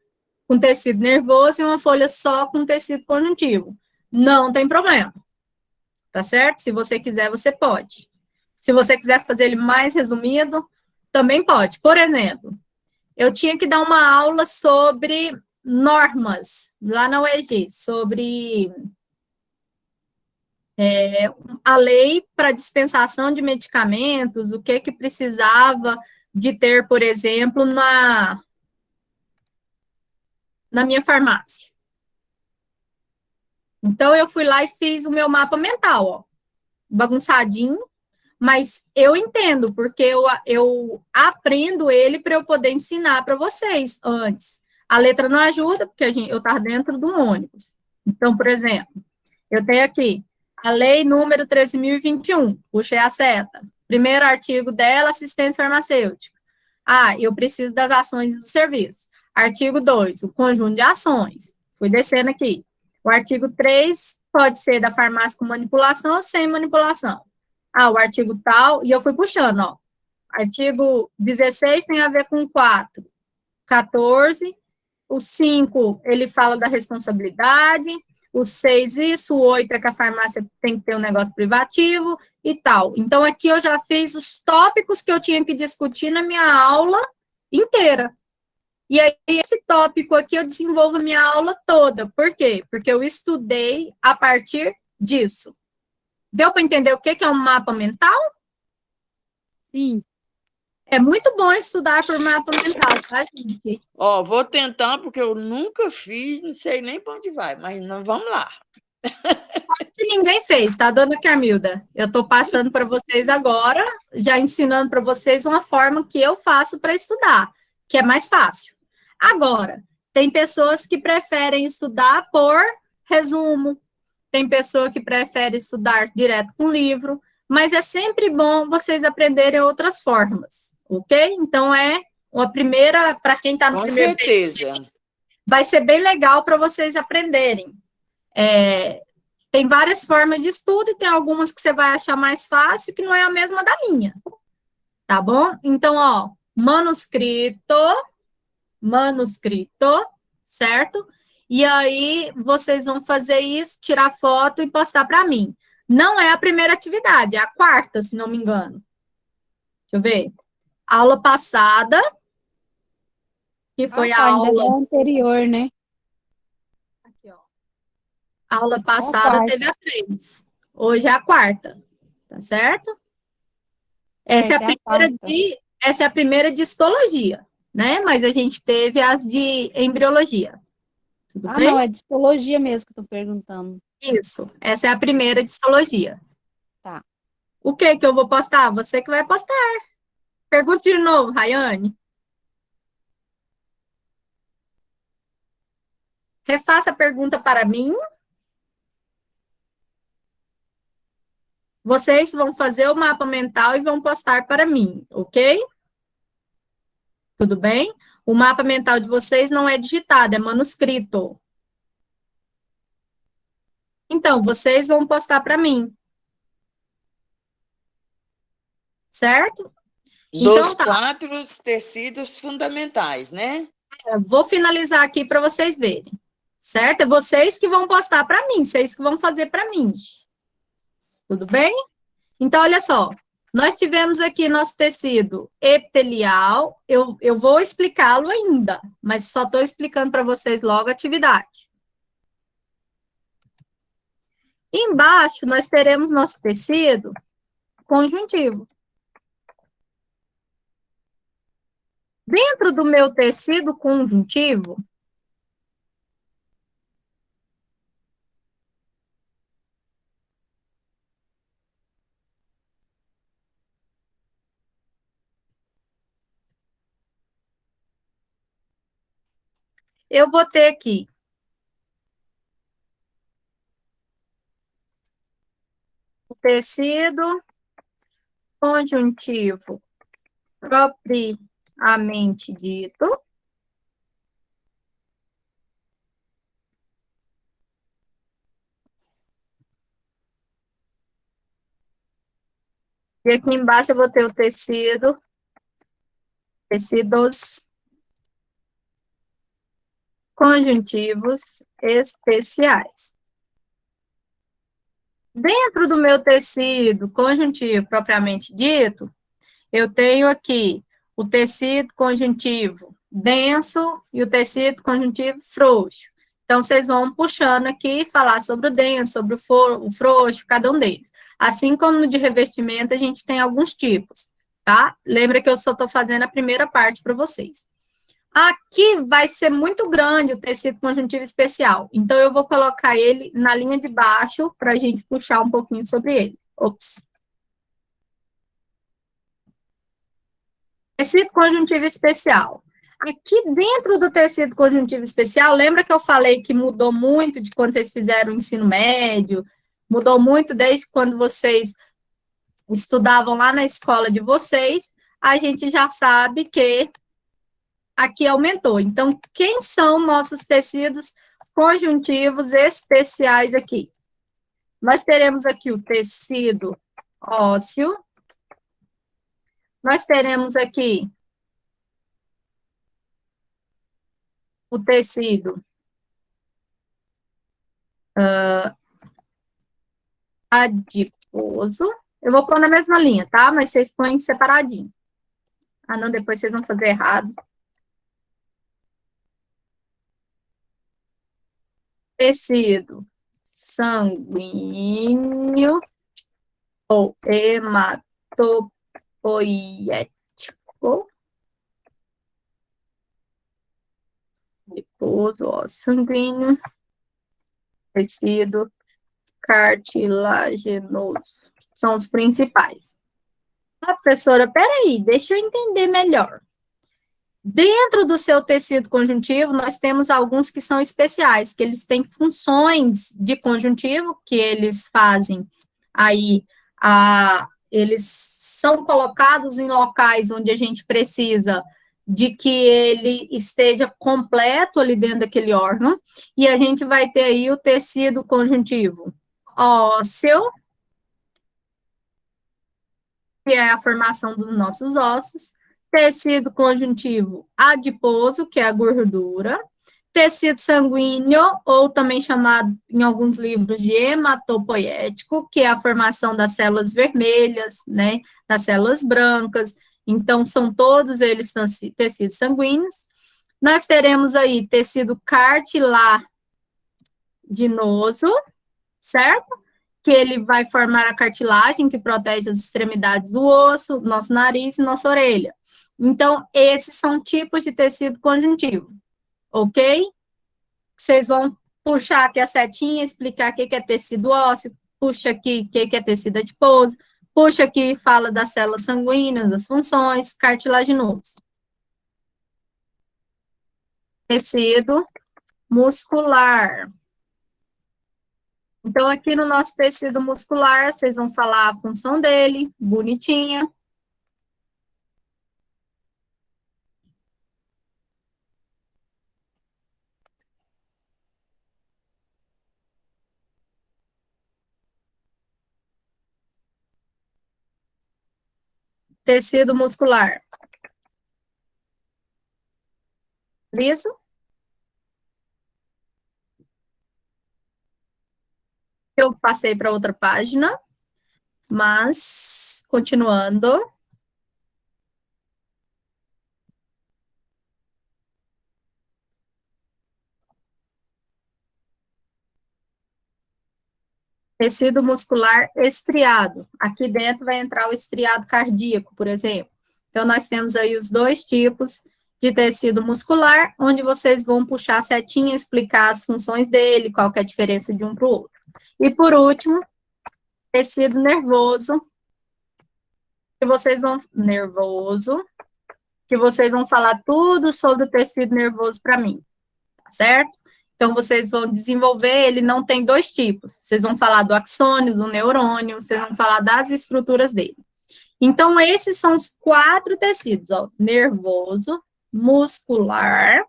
tecido nervoso e uma folha só com tecido conjuntivo. Não tem problema, tá certo? Se você quiser, você pode. Se você quiser fazer ele mais resumido, também pode. Por exemplo, eu tinha que dar uma aula sobre normas, lá na UEG, sobre a lei para dispensação de medicamentos, o que precisava de ter, por exemplo, na minha farmácia. Então, eu fui lá e fiz o meu mapa mental, ó, bagunçadinho, mas eu entendo, porque eu aprendo ele para eu poder ensinar para vocês antes. A letra não ajuda, porque eu estava dentro do ônibus. Então, por exemplo, eu tenho aqui a lei número 13.021, puxei a seta. Primeiro artigo dela, assistência farmacêutica. Ah, eu preciso das ações e do serviço. Artigo 2, o conjunto de ações. Fui descendo aqui. O artigo 3 pode ser da farmácia com manipulação ou sem manipulação. Ah, o artigo tal, e eu fui puxando, ó. Artigo 16 tem a ver com 4. 14, o 5, ele fala da responsabilidade, o 6 isso, o 8 é que a farmácia tem que ter um negócio privativo e tal. Então, aqui eu já fiz os tópicos que eu tinha que discutir na minha aula inteira. E aí, esse tópico aqui eu desenvolvo a minha aula toda. Por quê? Porque eu estudei a partir disso. Deu para entender o que é um mapa mental? Sim. É muito bom estudar por mapa mental, tá, gente? Ó, vou tentar, porque eu nunca fiz, não sei nem para onde vai, mas não, vamos lá. Se ninguém fez, tá, dona Carmilda? Eu estou passando para vocês agora, já ensinando para vocês uma forma que eu faço para estudar, que é mais fácil. Agora, tem pessoas que preferem estudar por resumo, tem pessoa que prefere estudar direto com livro, mas é sempre bom vocês aprenderem outras formas, ok? Então, é uma primeira, para quem está no Com primeiro certeza. vai ser bem legal para vocês aprenderem. Tem várias formas de estudo e tem algumas que você vai achar mais fácil, que não é a mesma da minha, tá bom? Então, ó, manuscrito, certo? E aí, vocês vão fazer isso, tirar foto e postar para mim. Não é a primeira atividade, é a quarta, se não me engano. Deixa eu ver. Aula passada, que foi a Ainda aula... é anterior, né? Aqui, ó. A aula passada quarta. teve a 3. Hoje é a quarta, tá certo? Essa é a primeira quarta. essa é a primeira de histologia, né? Mas a gente teve as de embriologia. Tudo bem? Não, é de histologia mesmo que eu tô perguntando. Isso. Essa é a primeira de histologia. Tá. O que eu vou postar? Você que vai postar. Pergunta de novo, Rayane. Refaça a pergunta para mim. Vocês vão fazer o mapa mental e vão postar para mim, ok? Tudo bem? O mapa mental de vocês não é digitado, é manuscrito. Então, vocês vão postar para mim. Certo? Dos Então, tá. 4 tecidos fundamentais, né? Eu vou finalizar aqui para vocês verem. Certo? É vocês que vão postar para mim, vocês que vão fazer para mim. Tudo bem? Então, olha só. Nós tivemos aqui nosso tecido epitelial. Eu vou explicá-lo ainda, mas só estou explicando para vocês logo a atividade. Embaixo, nós teremos nosso tecido conjuntivo. Dentro do meu tecido conjuntivo, eu vou ter aqui o tecido conjuntivo propriamente dito. E aqui embaixo eu vou ter o tecido Tecidos conjuntivos especiais. Dentro do meu tecido conjuntivo propriamente dito, eu tenho aqui o tecido conjuntivo denso e o tecido conjuntivo frouxo. Então, vocês vão puxando aqui, falar sobre o denso, sobre o frouxo, cada um deles. Assim como no de revestimento, a gente tem alguns tipos, tá? Lembra que eu só estou fazendo a primeira parte para vocês. Aqui vai ser muito grande o tecido conjuntivo especial, então eu vou colocar ele na linha de baixo para a gente puxar um pouquinho sobre ele. Ops. Tecido conjuntivo especial. Aqui dentro do tecido conjuntivo especial, lembra que eu falei que mudou muito de quando vocês fizeram o ensino médio? Mudou muito desde quando vocês estudavam lá na escola de vocês. A gente já sabe que aqui aumentou. Então, quem são nossos tecidos conjuntivos especiais aqui? Nós teremos aqui o tecido ósseo. Nós teremos aqui o tecido adiposo. Eu vou pôr na mesma linha, tá? Mas vocês põem separadinho. Ah, não, depois vocês vão fazer errado. Tecido sanguíneo ou hematopoético. Adiposo, ó, sanguíneo. Tecido cartilaginoso. São os principais. Ah, professora, peraí, deixa eu entender melhor. Dentro do seu tecido conjuntivo, nós temos alguns que são especiais, que eles têm funções de conjuntivo, que eles fazem aí, eles são colocados em locais onde a gente precisa de que ele esteja completo ali dentro daquele órgão, e a gente vai ter aí o tecido conjuntivo ósseo, que é a formação dos nossos ossos, tecido conjuntivo adiposo, que é a gordura, tecido sanguíneo, ou também chamado em alguns livros de hematopoético, que é a formação das células vermelhas, né, das células brancas. Então, são todos eles tecidos sanguíneos. Nós teremos aí tecido cartilaginoso, certo? Que ele vai formar a cartilagem que protege as extremidades do osso, nosso nariz e nossa orelha. Então, esses são tipos de tecido conjuntivo, ok? Vocês vão puxar aqui a setinha, explicar o que é tecido ósseo, puxa aqui o que é tecido adiposo, puxa aqui e fala das células sanguíneas, das funções, cartilaginoso. Tecido muscular. Então, aqui no nosso tecido muscular, vocês vão falar a função dele, bonitinha. Tecido muscular. Liso. Eu passei para outra página, mas, continuando. Tecido muscular estriado. Aqui dentro vai entrar o estriado cardíaco, por exemplo. Então, nós temos aí os dois tipos de tecido muscular, onde vocês vão puxar a setinha, explicar as funções dele, qual que é a diferença de um para o outro. E, por último, tecido nervoso, que vocês vão falar tudo sobre o tecido nervoso para mim, tá certo? Então, vocês vão desenvolver, ele não tem dois tipos. Vocês vão falar do axônio, do neurônio, vocês vão falar das estruturas dele. Então, esses são os 4 tecidos, ó. Nervoso, muscular,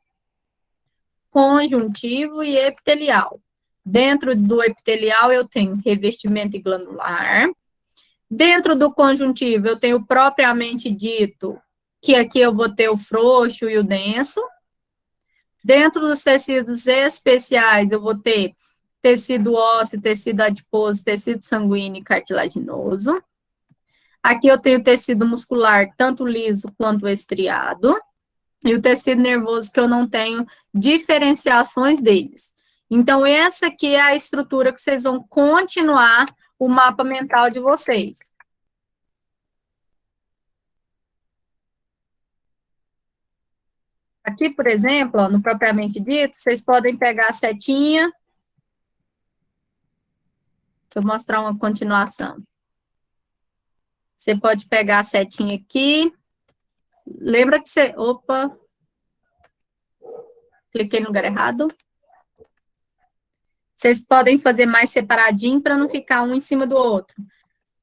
conjuntivo e epitelial. Dentro do epitelial, eu tenho revestimento glandular. Dentro do conjuntivo, eu tenho propriamente dito que aqui eu vou ter o frouxo e o denso. Dentro dos tecidos especiais, eu vou ter tecido ósseo, tecido adiposo, tecido sanguíneo e cartilaginoso. Aqui eu tenho tecido muscular, tanto liso quanto estriado. E o tecido nervoso, que eu não tenho diferenciações deles. Então, essa aqui é a estrutura que vocês vão continuar o mapa mental de vocês. Aqui, por exemplo, ó, no propriamente dito, vocês podem pegar a setinha. Deixa eu mostrar uma continuação. Você pode pegar a setinha aqui. Lembra que você... Opa! Cliquei no lugar errado. Vocês podem fazer mais separadinho para não ficar um em cima do outro.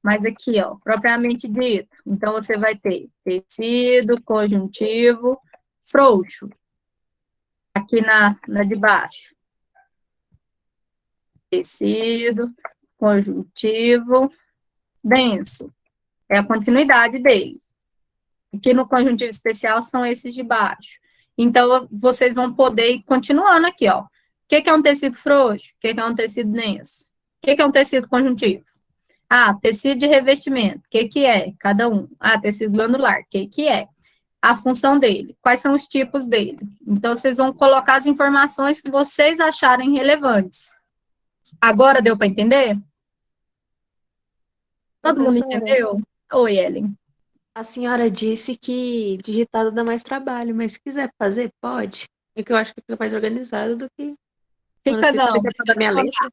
Mas aqui, ó, propriamente dito. Então, você vai ter tecido, conjuntivo, frouxo. Aqui na de baixo. Tecido, conjuntivo, denso. É a continuidade deles. Aqui no conjuntivo especial são esses de baixo. Então, vocês vão poder ir continuando aqui, ó. O que é um tecido frouxo? O que é um tecido denso? O que é um tecido conjuntivo? Ah, tecido de revestimento. O que é? Cada um. Ah, tecido glandular. O que é? A função dele. Quais são os tipos dele? Então, vocês vão colocar as informações que vocês acharem relevantes. Agora deu para entender? Todo mundo entendeu? Oi, Ellen. A senhora disse que digitado dá mais trabalho, mas se quiser fazer, pode. É que eu acho que fica mais organizado do que Fica não. da minha letra.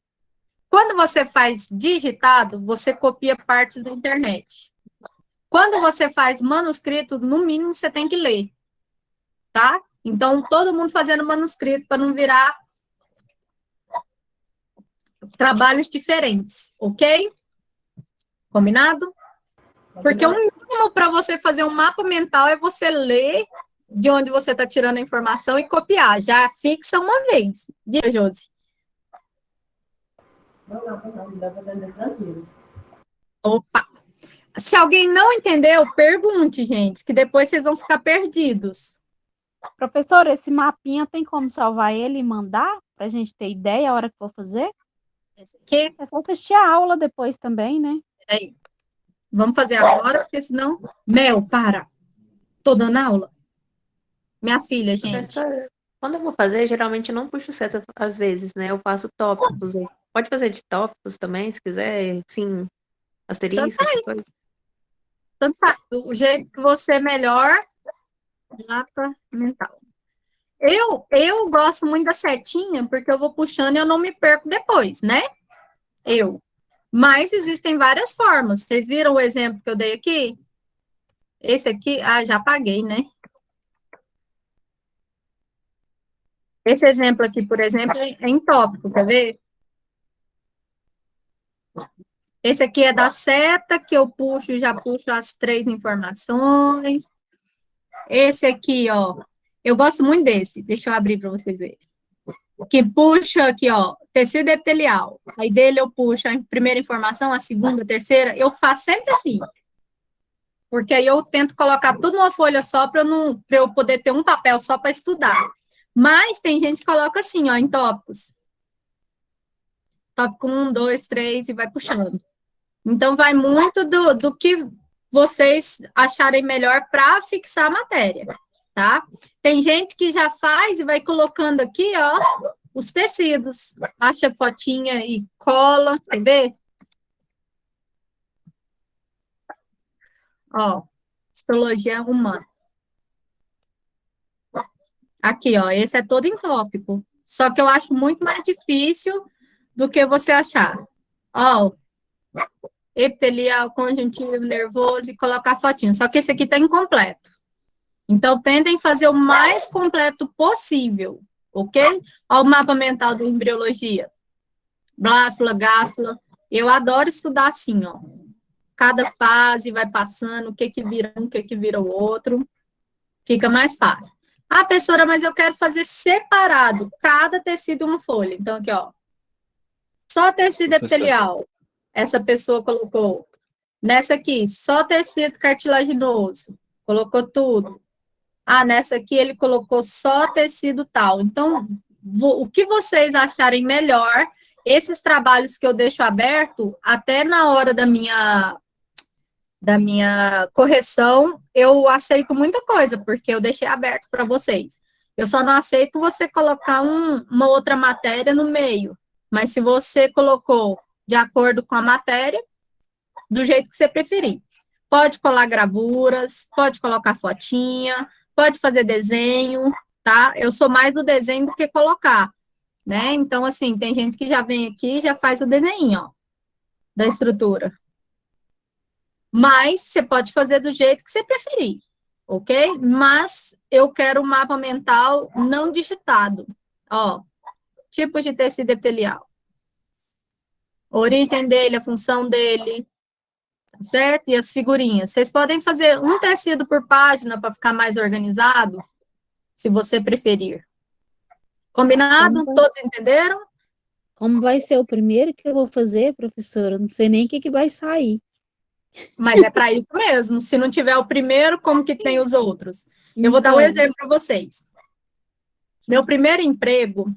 Quando você faz digitado, você copia partes da internet. Quando você faz manuscrito, no mínimo você tem que ler, tá? Então, todo mundo fazendo manuscrito para não virar trabalhos diferentes, ok? Combinado? Porque o mínimo para você fazer um mapa mental é você ler de onde você está tirando a informação e copiar. Já fixa uma vez. Diga, Josi. Opa! Se alguém não entendeu, pergunte, gente, que depois vocês vão ficar perdidos. Professor, esse mapinha tem como salvar ele e mandar para a gente ter ideia a hora que for fazer? Que? É só assistir a aula depois também, né? Aí. Vamos fazer agora, porque senão... Mel, para. Tô dando aula. Minha filha, gente. Professora, quando eu vou fazer, geralmente eu não puxo seta às vezes, né? Eu faço tópicos. Pode fazer de tópicos também, se quiser. Sim, asterisco, essas coisas. Tanto faz. O jeito que você melhor, mapa mental. Eu gosto muito da setinha, porque eu vou puxando e eu não me perco depois, né? Mas existem várias formas. Vocês viram o exemplo que eu dei aqui? Esse aqui, já apaguei, né? Esse exemplo aqui, por exemplo, é em tópico, quer ver? Esse aqui é da seta, que eu puxo, já puxo as 3 informações. Esse aqui, ó, eu gosto muito desse. Deixa eu abrir para vocês verem. Que puxa aqui, ó, tecido epitelial. Aí dele eu puxo a primeira informação, a segunda, a terceira. Eu faço sempre assim. Porque aí eu tento colocar tudo numa folha só para eu poder ter um papel só para estudar. Mas tem gente que coloca assim, ó, em tópicos. Tópico 1, 2, 3 e vai puxando. Então, vai muito do que vocês acharem melhor para fixar a matéria, tá? Tem gente que já faz e vai colocando aqui, ó, os tecidos. Acha a fotinha e cola, quer ver? Ó, histologia humana. Aqui, ó, esse é todo em tópico. Só que eu acho muito mais difícil do que você achar. Ó, epitelial, conjuntivo, nervoso e colocar a fotinho. Só que esse aqui tá incompleto. Então, tentem fazer o mais completo possível, ok? Ó, o mapa mental da embriologia. Blástula, gástula. Eu adoro estudar assim, ó. Cada fase vai passando, o que vira um, o que vira o outro. Fica mais fácil. Ah, professora, mas eu quero fazer separado, cada tecido uma folha. Então, aqui, ó. Só tecido epitelial. Essa pessoa colocou. Nessa aqui, só tecido cartilaginoso. colocou tudo. Ah, nessa aqui ele colocou só tecido tal. Então, o que vocês acharem melhor, esses trabalhos que eu deixo aberto, até na hora da minha correção, eu aceito muita coisa, porque eu deixei aberto para vocês. Eu só não aceito você colocar uma outra matéria no meio. Mas se você colocou de acordo com a matéria, do jeito que você preferir. Pode colar gravuras, pode colocar fotinha, pode fazer desenho, tá? Eu sou mais do desenho do que colocar, né? Então, assim, tem gente que já vem aqui e já faz o desenho, ó, da estrutura. Mas você pode fazer do jeito que você preferir, ok? Mas eu quero um mapa mental não digitado. Ó, tipos de tecido epitelial. Origem dele, a função dele, certo? E as figurinhas. Vocês podem fazer um tecido por página para ficar mais organizado, se você preferir. Combinado? Todos entenderam? Como vai ser o primeiro que eu vou fazer, professora? Não sei nem o que vai sair. Mas é para isso mesmo. Se não tiver o primeiro, como que tem os outros? Eu vou dar um Então, exemplo para vocês. Meu primeiro emprego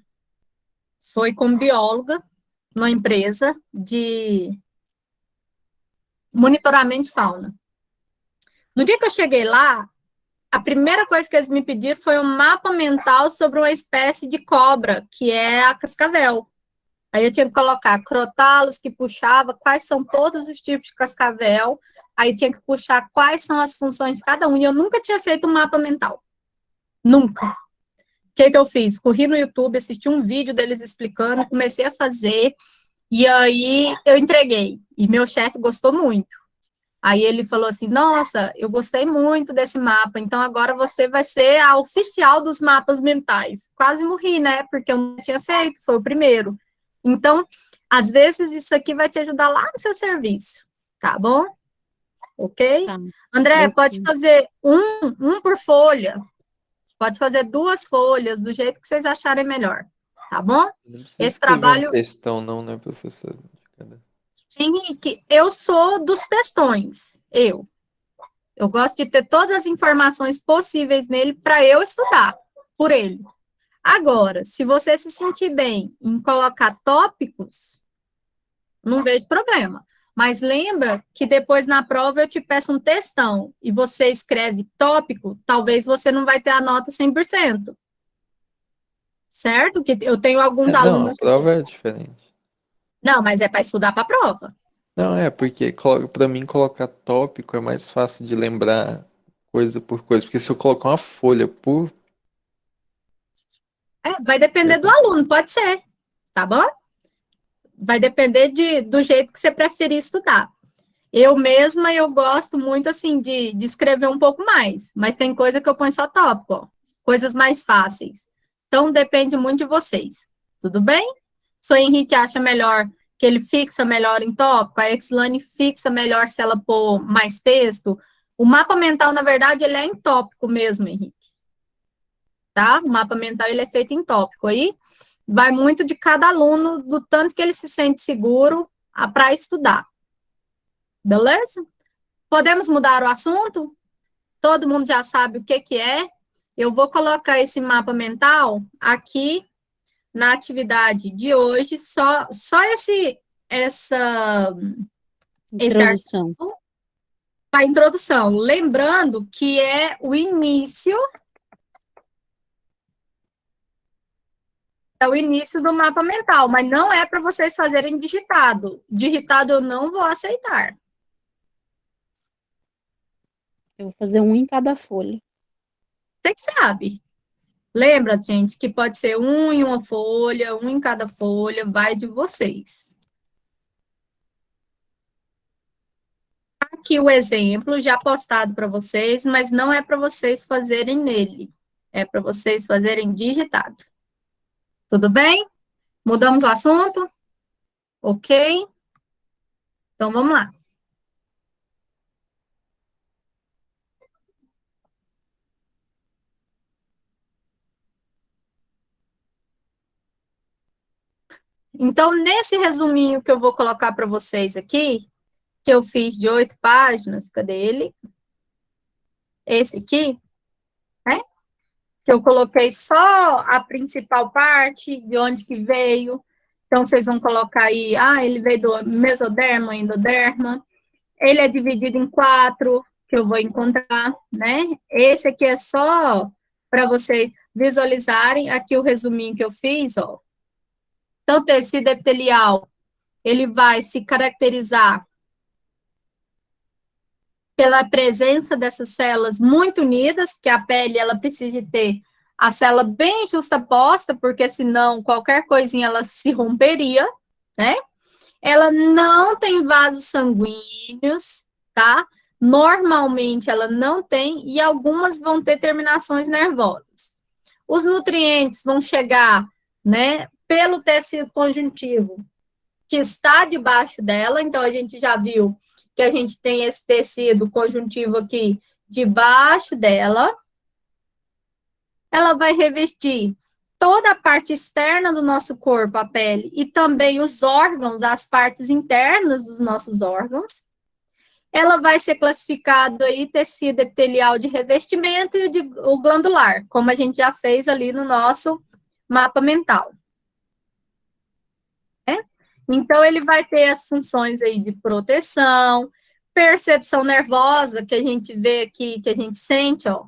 foi como bióloga numa empresa de monitoramento de fauna. No dia que eu cheguei lá, a primeira coisa que eles me pediram foi um mapa mental sobre uma espécie de cobra, que é a cascavel. Aí eu tinha que colocar crotalos que puxava, quais são todos os tipos de cascavel, aí tinha que puxar quais são as funções de cada um, e eu nunca tinha feito um mapa mental. Nunca. O que eu fiz? Corri no YouTube, assisti um vídeo deles explicando, comecei a fazer, e aí eu entreguei. E meu chefe gostou muito. Aí ele falou assim, nossa, eu gostei muito desse mapa, então agora você vai ser a oficial dos mapas mentais. Quase morri, né? Porque eu não tinha feito, foi o primeiro. Então, às vezes, isso aqui vai te ajudar lá no seu serviço, tá bom? Ok? tá. André, Ok. pode fazer um por folha, pode fazer 2 folhas, do jeito que vocês acharem melhor, tá bom? Não precisa Esse escrever trabalho, um textão, não, né, professor? Henrique, eu sou dos textões, eu gosto de ter todas as informações possíveis nele para eu estudar por ele. Agora, se você se sentir bem em colocar tópicos, não vejo problema. Mas lembra que depois na prova eu te peço um textão e você escreve tópico, talvez você não vai ter a nota 100%. Certo? Que eu tenho alguns Não, a alunos. prova é diferente. Não, mas é para estudar para a prova. Não, é, porque para mim colocar tópico é mais fácil de lembrar coisa por coisa. Porque se eu colocar uma folha por. Vai depender do aluno, pode ser. Tá bom? Vai depender do jeito que você preferir estudar. Eu mesma, eu gosto muito, assim, de escrever um pouco mais, mas tem coisa que eu ponho só tópico, ó, coisas mais fáceis. Então, depende muito de vocês. Tudo bem? Se o Henrique acha melhor que ele fixa melhor em tópico, a Exlane fixa melhor se ela pôr mais texto. O mapa mental, na verdade, ele é em tópico mesmo, Henrique. Tá? O mapa mental, ele é feito em tópico. Aí, vai muito de cada aluno, do tanto que ele se sente seguro para estudar. Beleza? Podemos mudar o assunto? Todo mundo já sabe o que é. Eu vou colocar esse mapa mental aqui na atividade de hoje, só esse Introdução. a introdução. Lembrando que é o início do mapa mental, mas não é para vocês fazerem digitado. Digitado eu não vou aceitar. Eu vou fazer um em cada folha. Você que sabe. Lembra, gente, que pode ser um em uma folha, um em cada folha, vai de vocês. Aqui o exemplo já postado para vocês, mas não é para vocês fazerem nele. É para vocês fazerem digitado. Tudo bem? Mudamos o assunto? Ok? Então, vamos lá. Então, nesse resuminho que eu vou colocar para vocês aqui, que eu fiz de 8 páginas, cadê ele? esse aqui, né? Que eu coloquei só a principal parte, de onde que veio. Então, vocês vão colocar aí, ele veio do mesoderma, endoderma. Ele é dividido em 4, que eu vou encontrar, né? Esse aqui é só para vocês visualizarem aqui o resuminho que eu fiz, ó. Então, o tecido epitelial, ele vai se caracterizar pela presença dessas células muito unidas, porque a pele, ela precisa de ter a célula bem justaposta, porque senão qualquer coisinha ela se romperia, né? Ela não tem vasos sanguíneos, tá? Normalmente ela não tem, e algumas vão ter terminações nervosas. Os nutrientes vão chegar, né, pelo tecido conjuntivo, que está debaixo dela, então a gente já viu que a gente tem esse tecido conjuntivo aqui debaixo dela. Ela vai revestir toda a parte externa do nosso corpo, a pele, e também os órgãos, as partes internas dos nossos órgãos. Ela vai ser classificado aí tecido epitelial de revestimento e o glandular, como a gente já fez ali no nosso mapa mental. Então, ele vai ter as funções aí de proteção, percepção nervosa, que a gente vê aqui, que a gente sente, ó,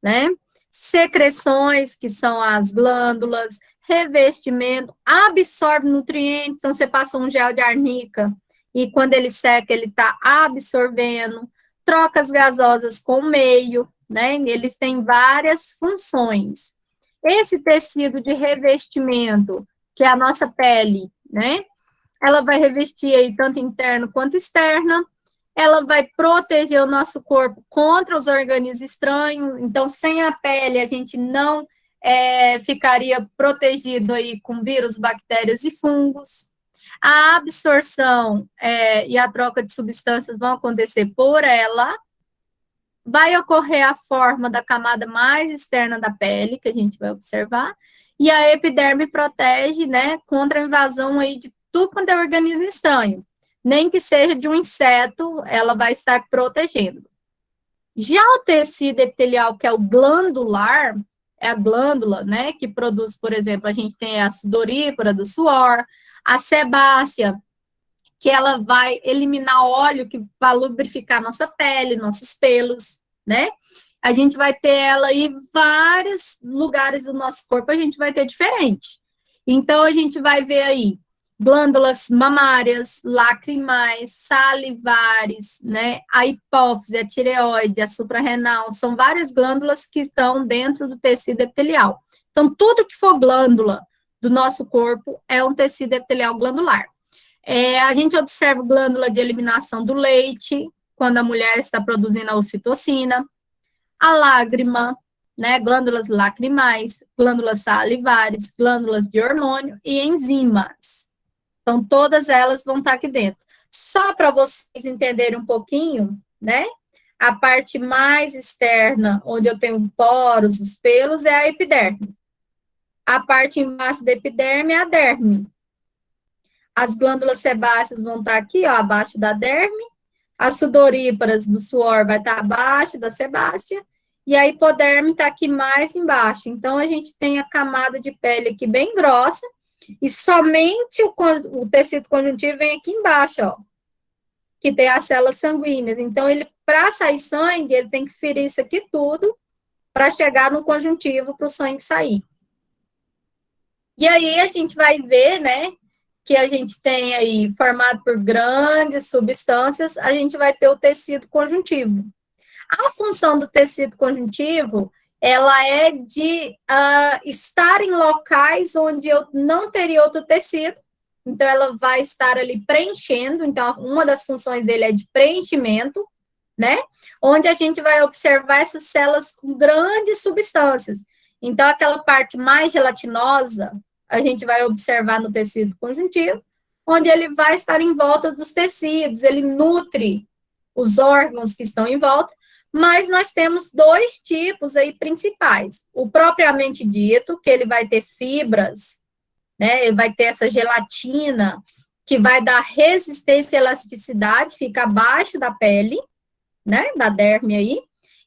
né? Secreções, que são as glândulas, revestimento, absorve nutrientes, então você passa um gel de arnica, e quando ele seca, ele está absorvendo, trocas gasosas com o meio, né? Eles têm várias funções. Esse tecido de revestimento, que é a nossa pele, né? Ela vai revestir aí tanto interno quanto externa. Ela vai proteger o nosso corpo contra os organismos estranhos. Então, sem a pele, a gente não ficaria protegido aí com vírus, bactérias e fungos. A absorção e a troca de substâncias vão acontecer por ela. Vai ocorrer a forma da camada mais externa da pele, que a gente vai observar. E a epiderme protege, né, contra a invasão aí de tudo quanto é organismo estranho. Nem que seja de um inseto, ela vai estar protegendo. Já o tecido epitelial, que é o glandular, é a glândula, né, que produz, por exemplo, a gente tem a sudorípara do suor, a sebácea, que ela vai eliminar óleo que vai lubrificar nossa pele, nossos pelos, né? A gente vai ter ela em vários lugares do nosso corpo, a gente vai ter diferente. Então, a gente vai ver aí glândulas mamárias, lacrimais, salivares, né? A hipófise, a tireoide, a suprarrenal, são várias glândulas que estão dentro do tecido epitelial. Então, tudo que for glândula do nosso corpo é um tecido epitelial glandular. A gente observa glândula de eliminação do leite, quando a mulher está produzindo a ocitocina, a lágrima, né, glândulas lacrimais, glândulas salivares, glândulas de hormônio e enzimas. Então, todas elas vão estar aqui dentro. Só para vocês entenderem um pouquinho, né, a parte mais externa, onde eu tenho poros, os pelos, é a epiderme. A parte embaixo da epiderme é a derme. As glândulas sebáceas vão estar aqui, ó, abaixo da derme. As sudoríparas do suor vai estar abaixo da sebácea. E a hipoderme está aqui mais embaixo. Então, a gente tem a camada de pele aqui bem grossa, e somente o tecido conjuntivo vem aqui embaixo, ó, que tem as células sanguíneas. Então, ele, para sair sangue, ele tem que ferir isso aqui tudo para chegar no conjuntivo para o sangue sair. E aí, a gente vai ver, né, que a gente tem aí, formado por grandes substâncias, a gente vai ter o tecido conjuntivo. A função do tecido conjuntivo, ela é de estar em locais onde eu não teria outro tecido, então ela vai estar ali preenchendo, então uma das funções dele é de preenchimento, né? Onde a gente vai observar essas células com grandes substâncias. Então, aquela parte mais gelatinosa, a gente vai observar no tecido conjuntivo, onde ele vai estar em volta dos tecidos, ele nutre os órgãos que estão em volta. Mas nós temos dois tipos aí principais. O propriamente dito, que ele vai ter fibras, né? Ele vai ter essa gelatina, que vai dar resistência e elasticidade, fica abaixo da pele, né? Da derme aí.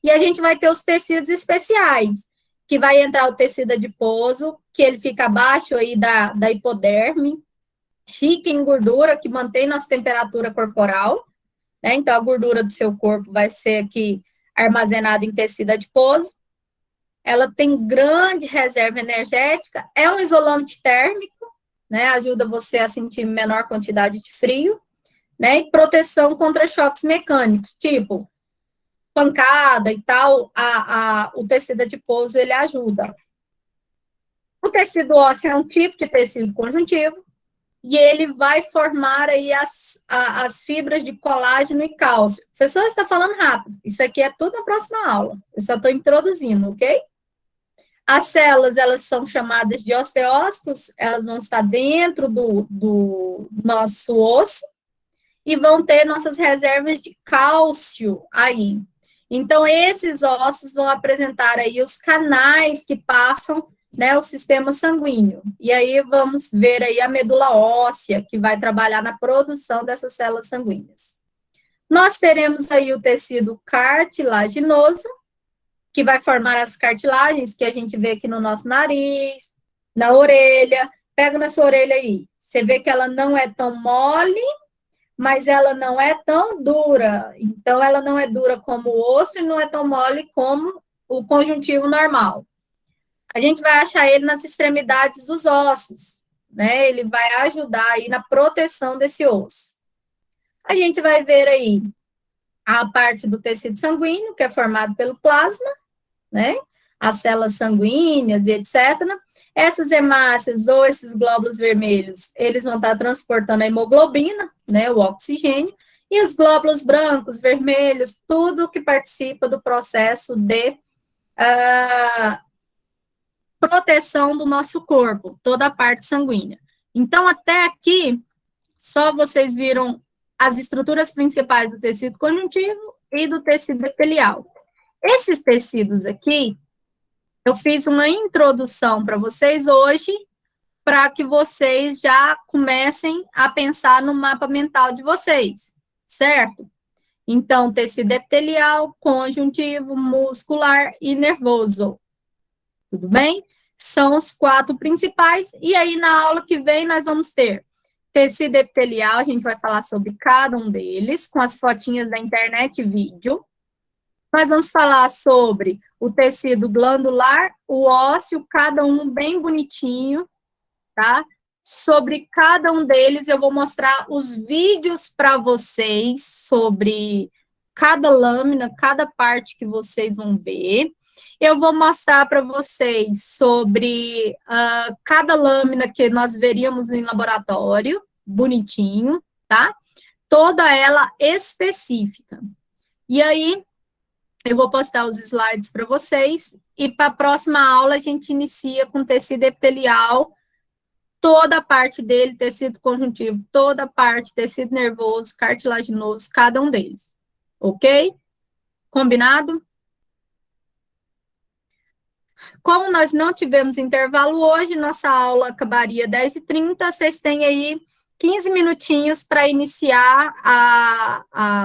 E a gente vai ter os tecidos especiais, que vai entrar o tecido adiposo, que ele fica abaixo aí da hipoderme, rico em gordura, que mantém nossa temperatura corporal, né? Então, a gordura do seu corpo vai ser aqui armazenada em tecido adiposo. Ela tem grande reserva energética, é um isolante térmico, né? Ajuda você a sentir menor quantidade de frio, né? E proteção contra choques mecânicos, tipo pancada e tal, o tecido adiposo, ele ajuda. O tecido ósseo é um tipo de tecido conjuntivo, e ele vai formar aí as fibras de colágeno e cálcio. Professor, você está falando rápido. Isso aqui é tudo na próxima aula. Eu só estou introduzindo, ok? As células, elas são chamadas de osteócitos, elas vão estar dentro do nosso osso e vão ter nossas reservas de cálcio aí. Então, esses ossos vão apresentar aí os canais que passam, né, o sistema sanguíneo. E aí vamos ver aí a medula óssea, que vai trabalhar na produção dessas células sanguíneas. Nós teremos aí o tecido cartilaginoso, que vai formar as cartilagens que a gente vê aqui no nosso nariz, na orelha. Pega na sua orelha aí. Você vê que ela não é tão mole, mas ela não é tão dura. Então, ela não é dura como o osso e não é tão mole como o conjuntivo normal. A gente vai achar ele nas extremidades dos ossos, né? Ele vai ajudar aí na proteção desse osso. A gente vai ver aí a parte do tecido sanguíneo, que é formado pelo plasma, né? As células sanguíneas e etc. Essas hemácias ou esses glóbulos vermelhos, eles vão estar transportando a hemoglobina, né? O oxigênio. E os glóbulos brancos, vermelhos, tudo que participa do processo de proteção do nosso corpo, toda a parte sanguínea. Então, até aqui, só vocês viram as estruturas principais do tecido conjuntivo e do tecido epitelial. Esses tecidos aqui, eu fiz uma introdução para vocês hoje, para que vocês já comecem a pensar no mapa mental de vocês, certo? Então, tecido epitelial, conjuntivo, muscular e nervoso. Tudo bem? São os 4 principais, e aí na aula que vem nós vamos ter tecido epitelial, a gente vai falar sobre cada um deles, com as fotinhas da internet e vídeo. Nós vamos falar sobre o tecido glandular, o ósseo, cada um bem bonitinho, tá? Sobre cada um deles, eu vou mostrar os vídeos para vocês sobre cada lâmina, cada parte que vocês vão ver. Eu vou mostrar para vocês sobre cada lâmina que nós veríamos no laboratório, bonitinho, tá? Toda ela específica. E aí, eu vou postar os slides para vocês, e para a próxima aula a gente inicia com tecido epitelial, toda a parte dele, tecido conjuntivo, toda a parte, tecido nervoso, cartilaginoso, cada um deles. Ok? Combinado? Como nós não tivemos intervalo hoje, nossa aula acabaria 10h30, vocês têm aí 15 minutinhos para iniciar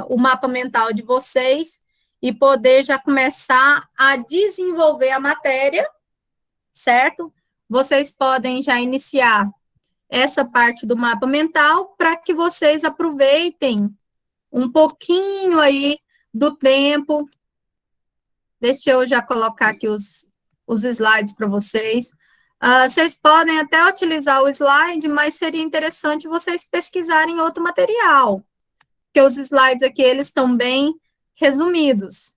o mapa mental de vocês e poder já começar a desenvolver a matéria, certo? Vocês podem já iniciar essa parte do mapa mental para que vocês aproveitem um pouquinho aí do tempo. Deixa eu já colocar aqui os slides para vocês. Vocês podem até utilizar o slide, mas seria interessante vocês pesquisarem outro material, porque os slides aqui, eles estão bem resumidos,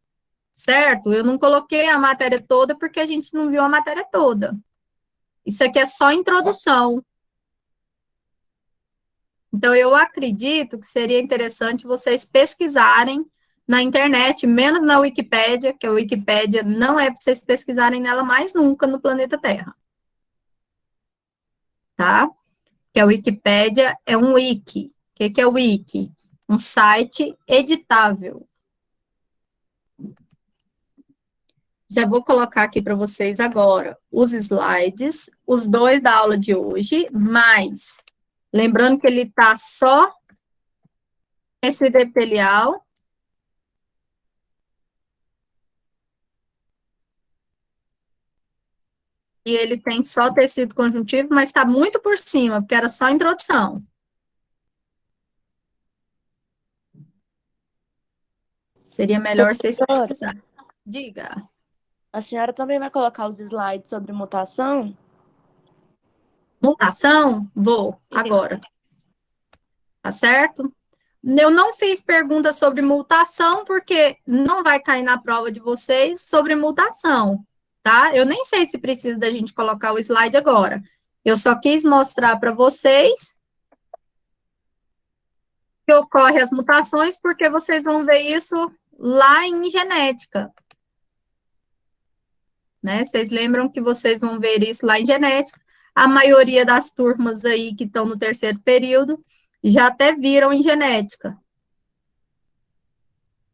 certo? Eu não coloquei a matéria toda, porque a gente não viu a matéria toda. Isso aqui é só introdução. Então, eu acredito que seria interessante vocês pesquisarem na internet, menos na Wikipédia, que a Wikipédia não é para vocês pesquisarem nela mais nunca no planeta Terra. Tá? Que a Wikipédia é um wiki. O que é o wiki? Um site editável. Já vou colocar aqui para vocês agora os slides, os 2 da aula de hoje, mas lembrando que ele está só tecido epitelial E ele tem só tecido conjuntivo, mas está muito por cima, porque era só introdução. Seria melhor vocês Professora, pesquisarem. Diga. a senhora também vai colocar os slides sobre mutação? Mutação? Vou, agora. Tá certo? Eu não fiz pergunta sobre mutação, porque não vai cair na prova de vocês sobre mutação, tá? Eu nem sei se precisa da gente colocar o slide agora. Eu só quis mostrar para vocês que ocorrem as mutações, porque vocês vão ver isso lá em genética. Né? Vocês lembram que vocês vão ver isso lá em genética. A maioria das turmas aí que estão no terceiro período já até viram em genética.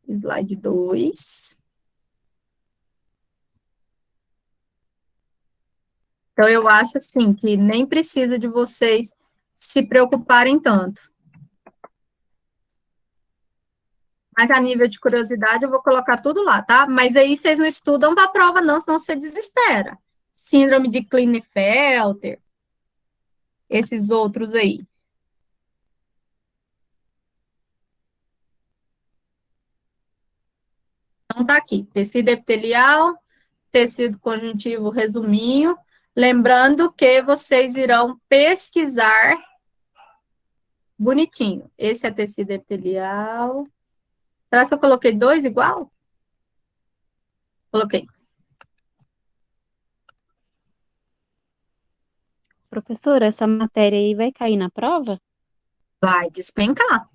Slide 2. Então, eu acho, assim, que nem precisa de vocês se preocuparem tanto. Mas a nível de curiosidade, eu vou colocar tudo lá, tá? Mas aí vocês não estudam para a prova, não, senão você desespera. Síndrome de Klinefelter, esses outros aí. Então, tá aqui, tecido epitelial, tecido conjuntivo, resuminho. Lembrando que vocês irão pesquisar bonitinho. Esse é tecido epitelial. Será que eu coloquei 2 igual? Coloquei. Professora, essa matéria aí vai cair na prova? Vai despencar.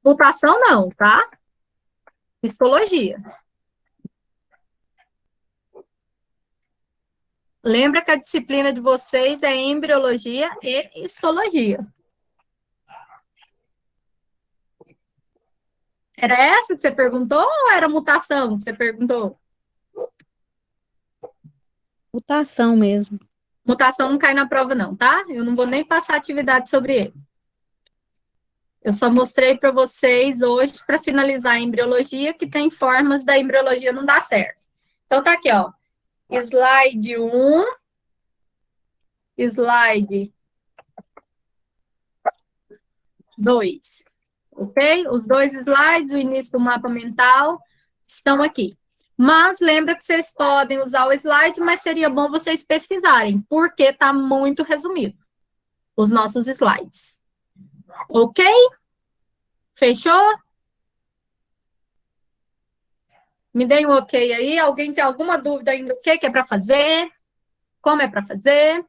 Mutação não, tá? Histologia. Lembra que a disciplina de vocês é embriologia e histologia. Era essa que você perguntou ou era mutação que você perguntou? Mutação mesmo. Mutação não cai na prova não, tá? Eu não vou nem passar atividade sobre ele. Eu só mostrei para vocês hoje, para finalizar a embriologia, que tem formas da embriologia não dar certo. Então, tá aqui, ó. Slide 1. Slide 2. Ok? Os 2 slides, o início do mapa mental, estão aqui. Mas lembra que vocês podem usar o slide, mas seria bom vocês pesquisarem, porque está muito resumido os nossos slides. Ok? Fechou? Me deem um ok aí. Alguém tem alguma dúvida ainda do que é para fazer? Como é para fazer?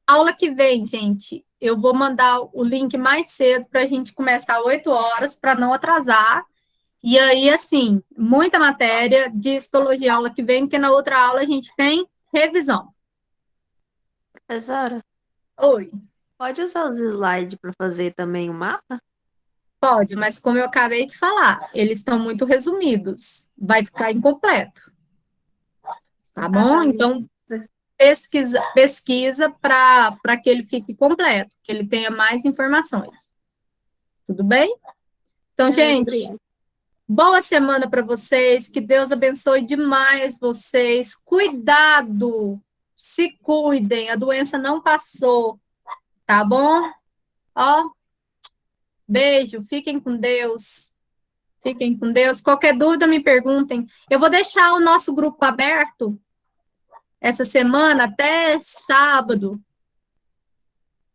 Aula que vem, gente, eu vou mandar o link mais cedo para a gente começar às 8 horas, para não atrasar. E aí, assim, muita matéria de histologia aula que vem, porque na outra aula a gente tem revisão. Professora, Oi, pode usar os slides para fazer também o mapa? pode, mas como eu acabei de falar, eles estão muito resumidos. Vai ficar incompleto. Tá bom? Então, pesquisa para que ele fique completo, que ele tenha mais informações. Tudo bem? Então, gente, Obrigada. boa semana para vocês, que Deus abençoe demais vocês. Cuidado, se cuidem, a doença não passou, tá bom? Ó, beijo, fiquem com Deus. Fiquem com Deus. Qualquer dúvida, me perguntem. Eu vou deixar o nosso grupo aberto essa semana até sábado.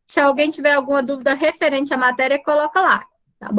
Se alguém tiver alguma dúvida referente à matéria, coloca lá.